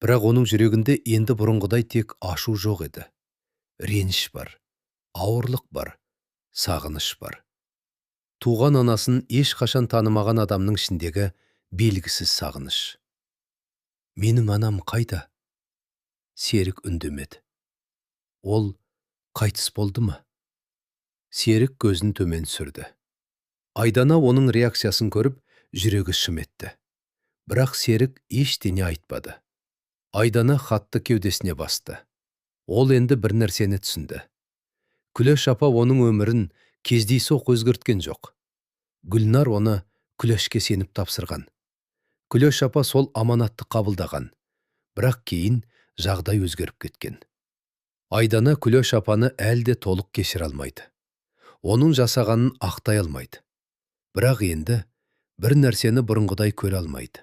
Бірақ оның жүрегінде енді бұрынғыдай тек ашу жоқ еді. Реніш бар, ауырлық бар, сағыныш бар. Туған анасын ешқашан танымаған адамның ішіндегі белгісіз сағыныш. Менің анам қайда? Серік үндемеді. Ол қайтыс болды ма? Серік көзін төмен түсірді. Айдана оның реакциясын көріп, жүрегі шым етті. Бірақ Серік ештеңе айтпады. Айдана хатты кеудесіне басты. Ол енді бір нәрсені түсінді. Күләш апа оның өмірін кездейсоқ өзгерткен жоқ. Гүлнар оны Күләшке сеніп тапсырған. Күләш апа сол аманатты қабылдаған. Бірақ кейін жағдай өзгеріп кеткен. Айдана Күләш апаны әлде толық кешіре алмайды. Оның жасағанын ақтай алмайды. Бірақ енді бір нәрсені бұрынғыдай көре алмайды.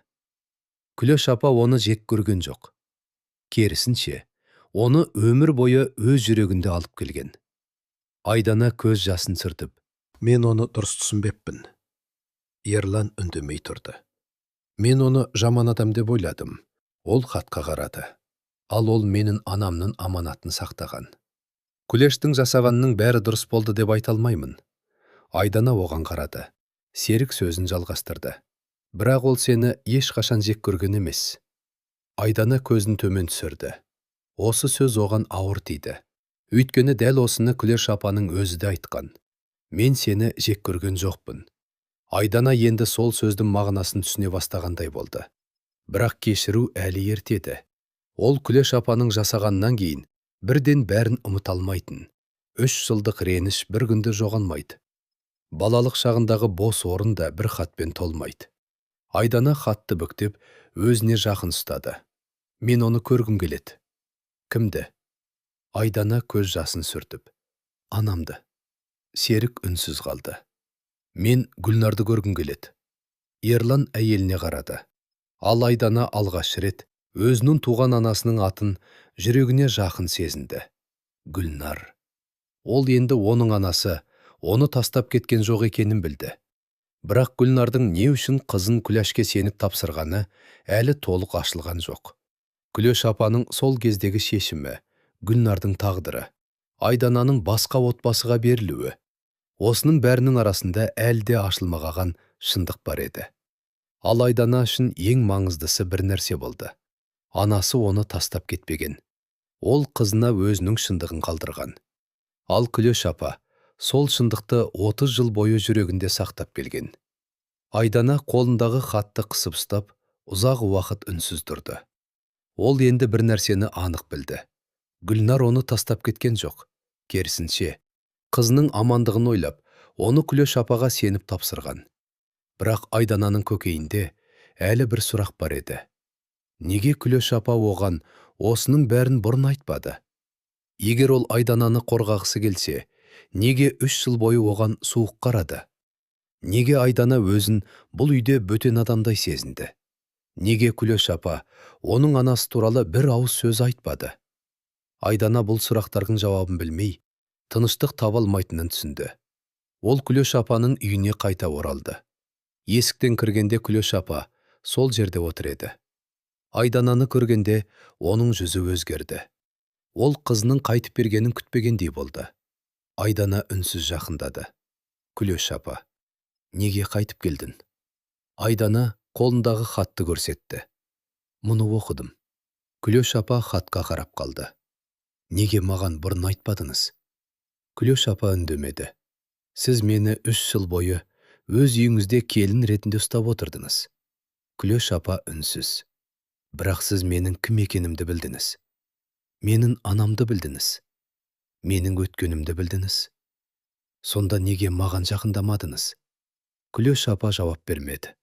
Күләш апа оны жек көрген жоқ. Керісінше, оны өмір бойы өз жүрегінде алып келген. Айдана көз жасын сүртіп, мен оны дұрыс түсінбеппін. Ерлан үндемей тұрды. Мен оны жаман адам деп ойладым. Ол хатқа қарады. Ал ол менің анамның аманатын сақтаған. Күләштің жасағанының бәрі дұрыс болды деп айта алмаймын. Айдана оған қарады. Серік сөзін жалғастырды. Бірақ ол сені ешқашан жек көрген емес. Айдана көзін төмен түсірді. Осы сөз оған ауыр тиді. Өйткені дәл осыны Күләш апаның өзі де айтқан. Мен сені жек көрген жоқпын. Айдана енді сол сөздің мағынасын түсіне бастағандай болды. Бірақ кешіру әлі ертеді. Ол Күләш апаның жасағаннан кейін бірден бәрін ұмыта алмайтын. 3 жылдық реніш бір күнде жоғалмайды. Балалық шағындағы бос орын да бір хатпен толмайды. Айдана хатты бүктеп, өзіне жақын ұстады. Мен оны көргім келеді. Кімді? Айдана көз жасын сүртіп. Анамды. Серік үнсіз қалды. Мен Гүлнарды көргім келеді. Ерлан әйеліне қарады. Ал Айдана алғаш рет өзінің туған анасының атын жүрегіне жақын сезінді. Гүлнар. Ол енді оның анасы, оны тастап кеткен жоқ екенін білді. Бірақ Гүлнардың не үшін қызын Күләшке сеніп тапсырғаны әлі толық ашылған жоқ. Күләш апаның сол кездегі шешімі, Гүлнардың тағдыры, Айдананың басқа отбасыға берілуі. Осының бәрінің арасында әлде ашылмаған шындық бар еді. Ал Айдана үшін ең маңыздысы бір нәрсе болды. Анасы оны тастап кетпеген. Ол қызына өзінің шындығын қалдырған. Ал Күләш апа сол шындықты 30 жыл бойы жүрегінде сақтап келген. Айдана қолындағы хатты қысып ұстап, ұзақ уақыт үнсіз тұрды. Ол енді бір нәрсені анық білді. Гүлнар оны тастап кеткен жоқ. Керісінше, қызының амандығын ойлап, оны Күләш апаға сеніп тапсырған. Бірақ Айдананың көкейінде әлі бір сұрақ бар еді. Неге Күләш апа оған осының бәрін бұрын айтпады? Егер ол Айдананы қорғағысы келсе, неге 3 жыл бойы оған суық қарады? Неге Айдана өзін бұл үйде бөтен адамдай сезінді? Неге Күләш апа оның анасы туралы бір ауыз сөз айтпады? Айдана бұл сұрақтардың жауабын білмей, тыныштық таба алмайтынын түсінді. Ол Күләш апаның үйіне қайта оралды. Есіктен кіргенде Күләш апа сол жерде отыр еді. Айдананы көргенде оның жүзі өзгерді. Ол қызының қайтып бергенін күтпегендей болды. Айдана үнсіз жақындады. Күләш апа, неге қайтып келдің? Айдана қолындағы хатты көрсетті. Мұны оқыдым. Күләш апа хатқа қарап қалды. Неге маған бұрын айтпадыңыз? Күләш апа үндемеді. Сіз мені 3 жыл бойы өз үйіңізде келін ретінде ұстап отырдыңыз. Күләш апа үнсіз. Бірақ сіз менің кім екенімді білдіңіз. Менің анамды білдіңіз. Менің өткенімді білдіңіз. Сонда неге маған жақындамадыңыз? Күлөш апа жауап бермеді.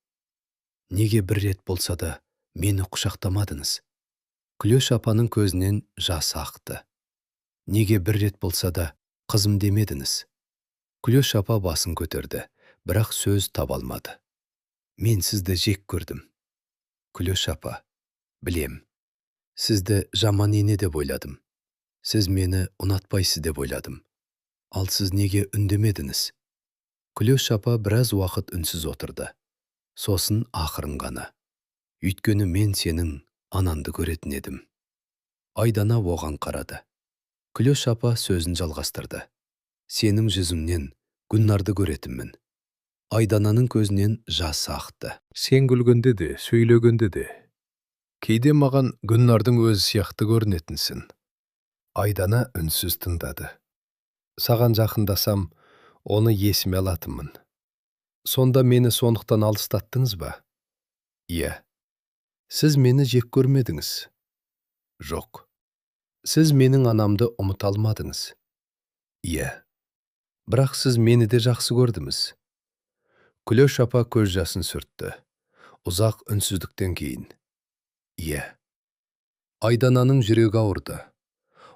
Неге бір рет болса да мені құшақтамадыңыз? Күлөш апаның көзінен жас ақты. Неге бір рет болса да қызым демедіңіз? Күлөш апа басын көтерді, бірақ сөз таба алмады. Мен сізді жек көрдім. Күлөш апа, білем. Сізді жаман ене деп ойладым. Сіз мені ұнатпайсыз деп ойладым. Ал сіз неге үндемедіңіз? Күлөш апа біраз уақыт үнсіз отырды. Сосын ақырын ғана. Өйткені мен сенің ананды көретін едім. Айдана оған қарады. Күлөш апа сөзін жалғастырды. Сенің жүзіңнен Гүлнарды көретінмін. Айдананың көзінен жас ақты. Сен күлгенде де, сөйлегенде де. Кейде маған Гүлнардың өзі сияқты көрінетінсің. Айдана үнсіз тыңдады. Саған жақындасам, оны есіме алатынмын. Сонда мені сондықтан алыстаттыңыз ба? Иә. Сіз мені жек көрмедіңіз? Жоқ. Сіз менің анамды ұмыта алмадыңыз? Иә. Бірақ сіз мені де жақсы көрдіңіз. Күлөш апа көз жасын сүртті. Ұзақ үнсіздіктен кейін. Иә. Айдананың жүрегі ауырды.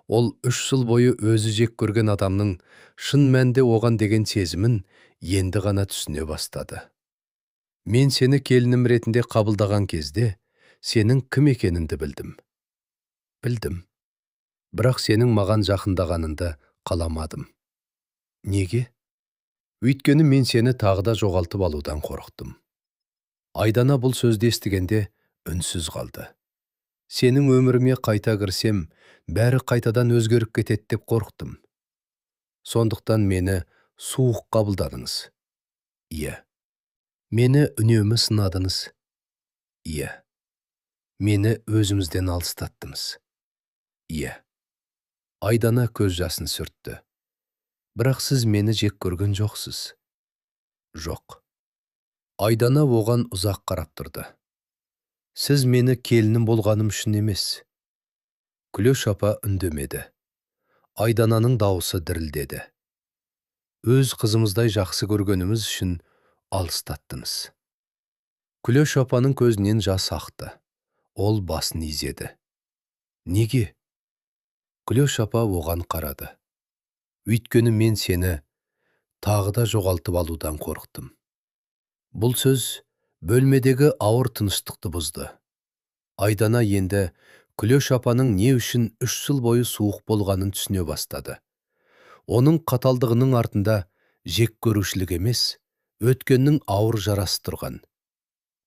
Ол 3 жыл бойы өзі жек көрген адамның шын мәнде оған деген сезімін енді ғана түсіне бастады. Мен сені келінім ретінде қабылдаған кезде, сенің кім екеніңді білдім. Білдім. Бірақ сенің маған жақындағаныңды қаламадым. Неге? Өйткені мен сені тағы да жоғалтып алудан қорықтым. Айдана бұл сөзді естігенде үнсіз қалды. Сенің өміріме қайта кірсем, бәрі қайтадан өзгеріп кетеді деп қорықтым. Сондықтан мені суық қабылдадыңыз. Иә. Мені үнемі сынадыңыз. Иә. Мені өзімізден алыстаттыңыз. Иә. Айдана көз жасын сүртті. Бірақ сіз мені жек көрген жоқсыз. Жоқ. Айдана оған ұзақ қарап тұрды. Сіз мені келінім болғаным үшін емес. Күлөш апа үндемеді. Айдананың дауысы дірілдеді. Өз қызымыздай жақсы көргеніміз үшін алыстаттыңыз. Күлөш апаның көзінен жас ақты. Ол басын изеді. Неге? Күлөш апа оған қарады. Өйткені мен сені тағы да жоғалтып алудан қорықтым. Бұл сөз бөлмедегі ауыр тыныштықты бұзды. Айдана енді Күлөш апаның не үшін 3 жыл бойы суық болғанын түсіне бастады. Оның қаталдығының артында жек көрушілік емес, өткеннің ауыр жарасы тұрған.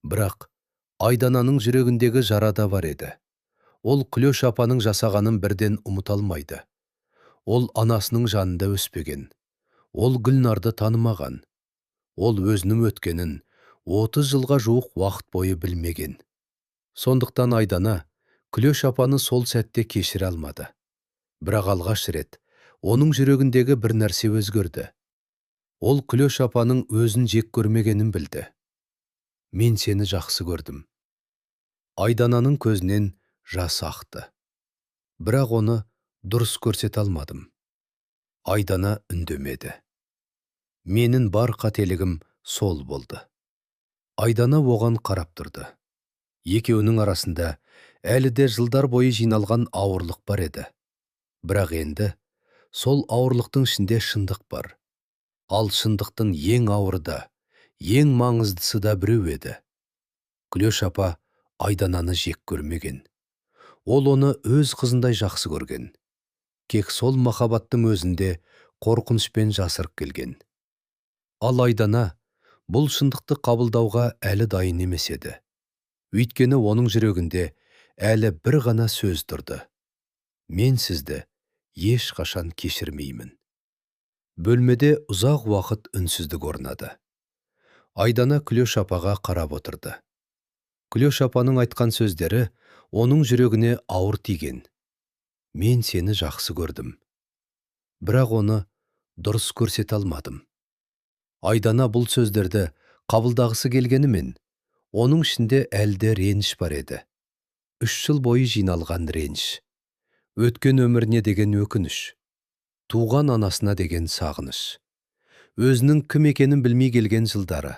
Бірақ Айдананың жүрегіндегі жара да бар еді. Ол Күлөш апаның жасағанын бірден ұмыта алмайды. Ол анасының жанында өспеген. Ол Гүлнарды танымаған. Ол өзінің өткенін 30 жылға жуық уақыт бойы білмеген. Сондықтан Айдана Күлөш апаны сол сәтте кешіре алмады. Бірақ алғаш рет оның жүрегіндегі бір нәрсе өзгерді. Ол Күлөш апаның өзін жек көрмегенін білді. Мен сені жақсы көрдім. Айдананың көзінен жас ақты. Бірақ оны дұрыс көрсете алмадым. Айдана үндемеді. Менің бар қателігім сол болды. Айдана оған қарап тұрды. Екеуінің арасында әлі де жылдар бойы жиналған ауырлық бар еді. Бірақ енді сол ауырлықтың ішінде шындық бар. Ал шындықтың ең ауыры да, ең маңыздысы да біреу еді. Күлөш апа Айдананы жек көрмеген. Ол оны өз қызындай жақсы көрген. Кек сол махаббаттың өзінде қорқынышпен жасырып келген. Ал Айдана бұл шындықты қабылдауға әлі дайын емес еді. Өйткені оның жүрегінде әлі бір ғана сөз тұрды. Мен сізді ешқашан кешірмеймін. Бөлмеде ұзақ уақыт үнсіздік орнады. Айдана Күлөш апаға қарап отырды. Күлөш апаның айтқан сөздері оның жүрегіне ауыр тиген. Мен сені жақсы көрдім. Бірақ оны дұрыс көрсете алмадым. Айдана бұл сөздерді қабылдағысы келгенімен, оның ішінде әлде реніш бар еді. 3 жыл бойы жиналған реніш. Өткен өміріне деген өкініш. Туған анасына деген сағыныш. Өзінің кім екенін білмей келген жылдары.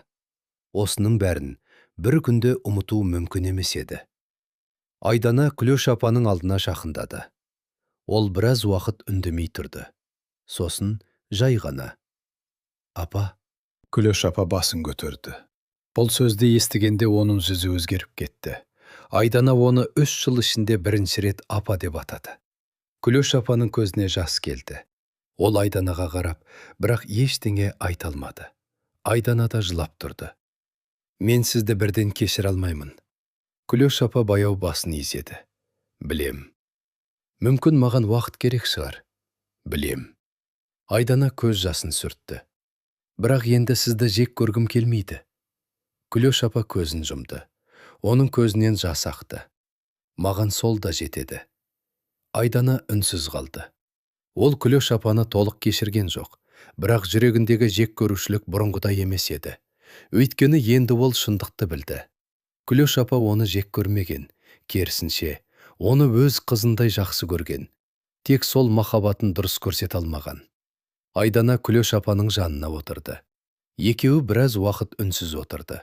Осының бәрін бір күнде ұмыту мүмкін емес еді. Айдана Күлөш апаның алдына жақындады. Ол біраз уақыт үндемей тұрды. Сосын жай ғана: «Апа». Күлөш апа басын көтерді. Бұл сөзді естігенде оның жүзі өзгеріп кетті. Айдана оны 3 жыл ішінде бірінші рет апа деп атады. Күлөш апаның көзіне жас келді. Ол Айданаға қарап, бірақ ештеңе айта алмады. Айдана да жылап тұрды. «Мен сізді бірден кешіре алмаймын». Күлөш апа баяу басын изеді. «Білем. Мүмкін маған уақыт керек шығар». «Білем». Айдана көз жасын сүртті. «Бірақ енді сізді жек көргім келмейді». Күлөш апа көзін жұмды. Оның көзінен жас ақты. «Маған сол да жетеді». Айдана үнсіз қалды. Ол Күлөш апаны толық кешірген жоқ, бірақ жүрегіндегі жек көрушілік бұрынғыдай емес еді. Өйткені енді ол шындықты білді. Күлөш апа оны жек көрмеген, керісінше, оны өз қызындай жақсы көрген. Тек сол махаббатын дұрыс көрсете алмаған. Айдана Күлөш апаның жанына отырды. Екеуі біраз уақыт үнсіз отырды.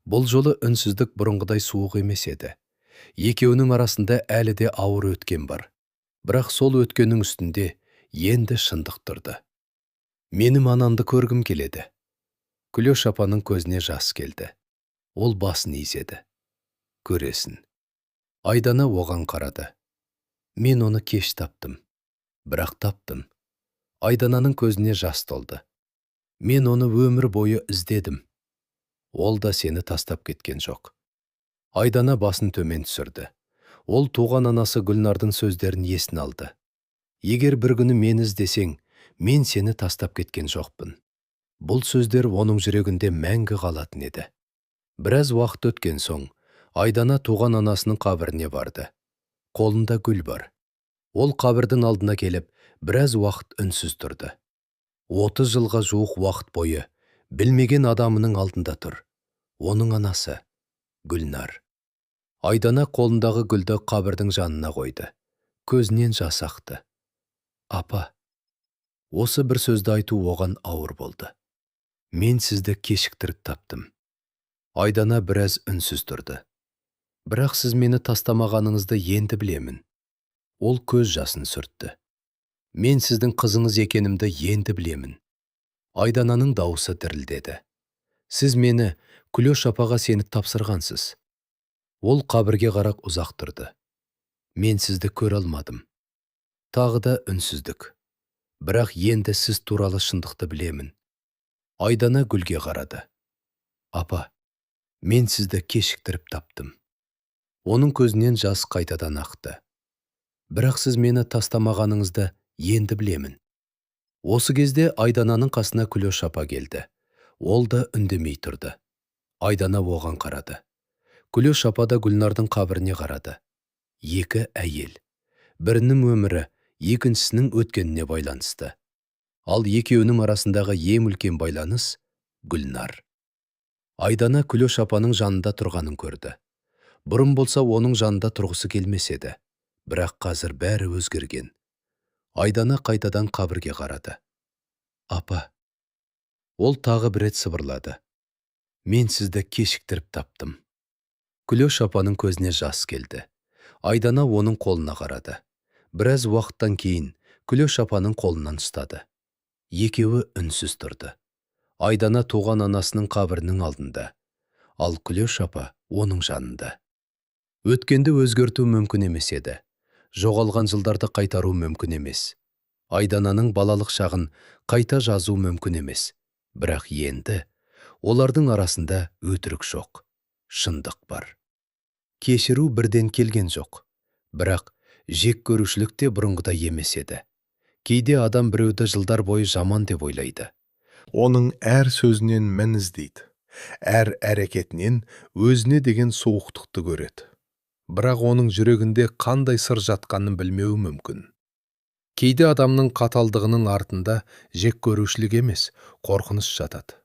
Бұл жолы үнсіздік бұрынғыдай суық емес еді. Екеуінің арасында әлі де ауыр өткен бар. Бірақ сол өткеннің үстінде енді шындық тұрды. «Менің анамды көргім келеді». Күлөш апаның көзіне жас келді. Ол басын изеді. «Көресің». Айдана оған қарады. «Мен оны кеш таптым. Бірақ таптым». Айдананың көзіне жас толды. «Мен оны өмір бойы іздедім». Ол да сені тастап кеткен жоқ». Айдана басын төмен түсірді. Ол туған анасы Гүлнардың сөздерін есіне алды. «Егер бір күні мені іздесең, мен сені тастап кеткен жоқпын». Бұл сөздер оның жүрегінде мәңгі қалатын еді. Біраз уақыт өткен соң, Айдана туған анасының қабіріне барды. Қолында гүл бар. Ол қабірдің алдына келіп, біраз уақыт үнсіз тұрды. 30 жылға жуық уақыт бойы білмеген адамының алдында тұр. Оның анасы Гүлнар. Айдана қолындағы гүлді қабірдің жанына қойды. Көзінен жас ақты. «Апа». Осы бір сөзді айту оған ауыр болды. «Мен сізді кешіктіріп таптым». Айдана біраз үнсіз тұрды. «Бірақ сіз мені тастамағаныңызды енді білемін». Ол көз жасын сүртті. «Мен сіздің қызыңыз екенімді енді білемін». Айдананың дауысы дірілдеді. «Сіз мені Күлөш апаға сеніп тапсырғансыз». Ол қабірге қарап ұзақ тұрды. «Мен сізді көре алмадым». Тағы да үнсіздік. «Бірақ енді сіз туралы шындықты білемін». Айдана гүлге қарады. «Апа, мен сізді кешіктіріп таптым». Оның көзінен жас қайтадан ақты. «Бірақ сіз мені тастамағаныңызды енді білемін». Осы кезде Айдананың қасына Күлөш апа келді. Ол да үндемей тұрды. Айдана оған қарады. Күлөш апа да Гүлнардың қабіріне қарады. Екі әйел. Бірінің өмірі екіншісінің өткеніне байланысты. Ал екеуінің арасындағы ең үлкен байланыс Гүлнар. Айдана Күлөш апаның жанында тұрғанын көрді. Бұрын болса оның жанында тұрғысы келмес еді. Бірақ қазір бәрі өзгерген. Айдана қайтадан қабірге қарады. «Апа». Ол тағы бір рет сыбырлады. «Мен сізді кешіктіріп таптым». Күлөш апаның көзіне жас келді. Айдана оның қолына қарады. Біраз уақыттан кейін Күлөш апаның қолынан ұстады. Екеуі үнсіз тұрды. Айдана туған анасының қабірінің алдында, ал Күлөш апа оның жанында. Өткенді өзгерту мүмкін емес еді. Жоғалған жылдарды қайтару мүмкін емес. Айдананың балалық шағын қайта жазу мүмкін емес. Бірақ енді олардың арасында өтірік жоқ, шындық бар. Кешіру бірден келген жоқ. Бірақ жек көрушілік те бұрынғыдай емес еді. Кейде адам біреуді жылдар бойы жаман деп ойлайды. Оның әр сөзінен мән іздейді. Әр әрекетінен өзіне деген суықтықты көреді. Бірақ оның жүрегінде қандай сыр жатқанын білмеуі мүмкін. Кейде адамның қаталдығының артында жек көрушілік емес, қорқыныш жатады.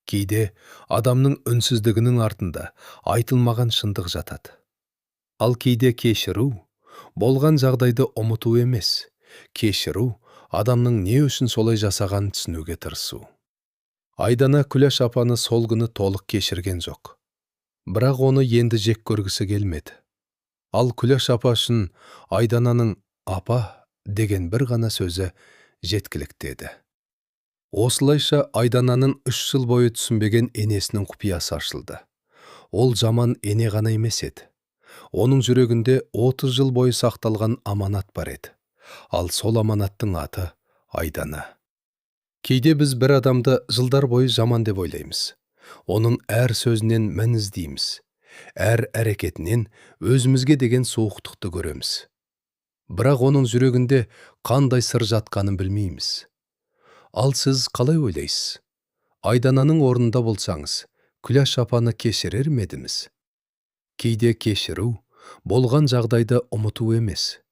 Кейде адамның үнсіздігінің артында айтылмаған шындық жатады. Ал кейде кешіру болған жағдайды ұмыту емес. Кешіру адамның не үшін солай жасағанын түсінуге тырысу. Айдана Күләш апаны сол күні толық кешірген жоқ. Бірақ оны енді жек көргісі келмеді. Ал Күләш апа үшін Айдананың апа деген бір ғана сөзі жеткілікті еді. Осылайша Айдананың 3 жыл бойы түсінбеген енесінің құпиясы ашылды. Ол жаман ене ғана емес еді. Оның жүрегінде 30 жыл бойы сақталған аманат бар еді. Ал сол аманаттың аты Айдана. Кейде біз бір адамды жылдар бойы жаман деп ойлаймыз. Оның әр сөзінен мән іздейміз. Әр әрекетінен өзімізге деген суықтықты көреміз. Бірақ оның жүрегінде қандай сыр жатқанын білмейміз. Ал сіз қалай ойлайсыз? Айдананың орнында болсаңыз, Күләш апаны кешірер ме едіңіз? Кейде кешіру болған жағдайды ұмыту емес.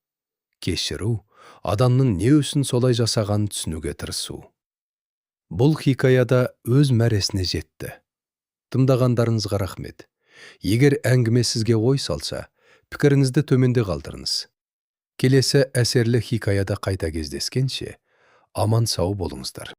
Кешіру адамның не үшін солай жасағанын түсінуге тырысу. Бұл хикаяда өз мәресіне жетті. Тыңдағандарыңызға рахмет. Егер әңгіме сізге ой салса, пікіріңізді төменде қалдырыңыз. Келесі әсерлі хикаяда қайта кездескенше, аман сау болыңыздар.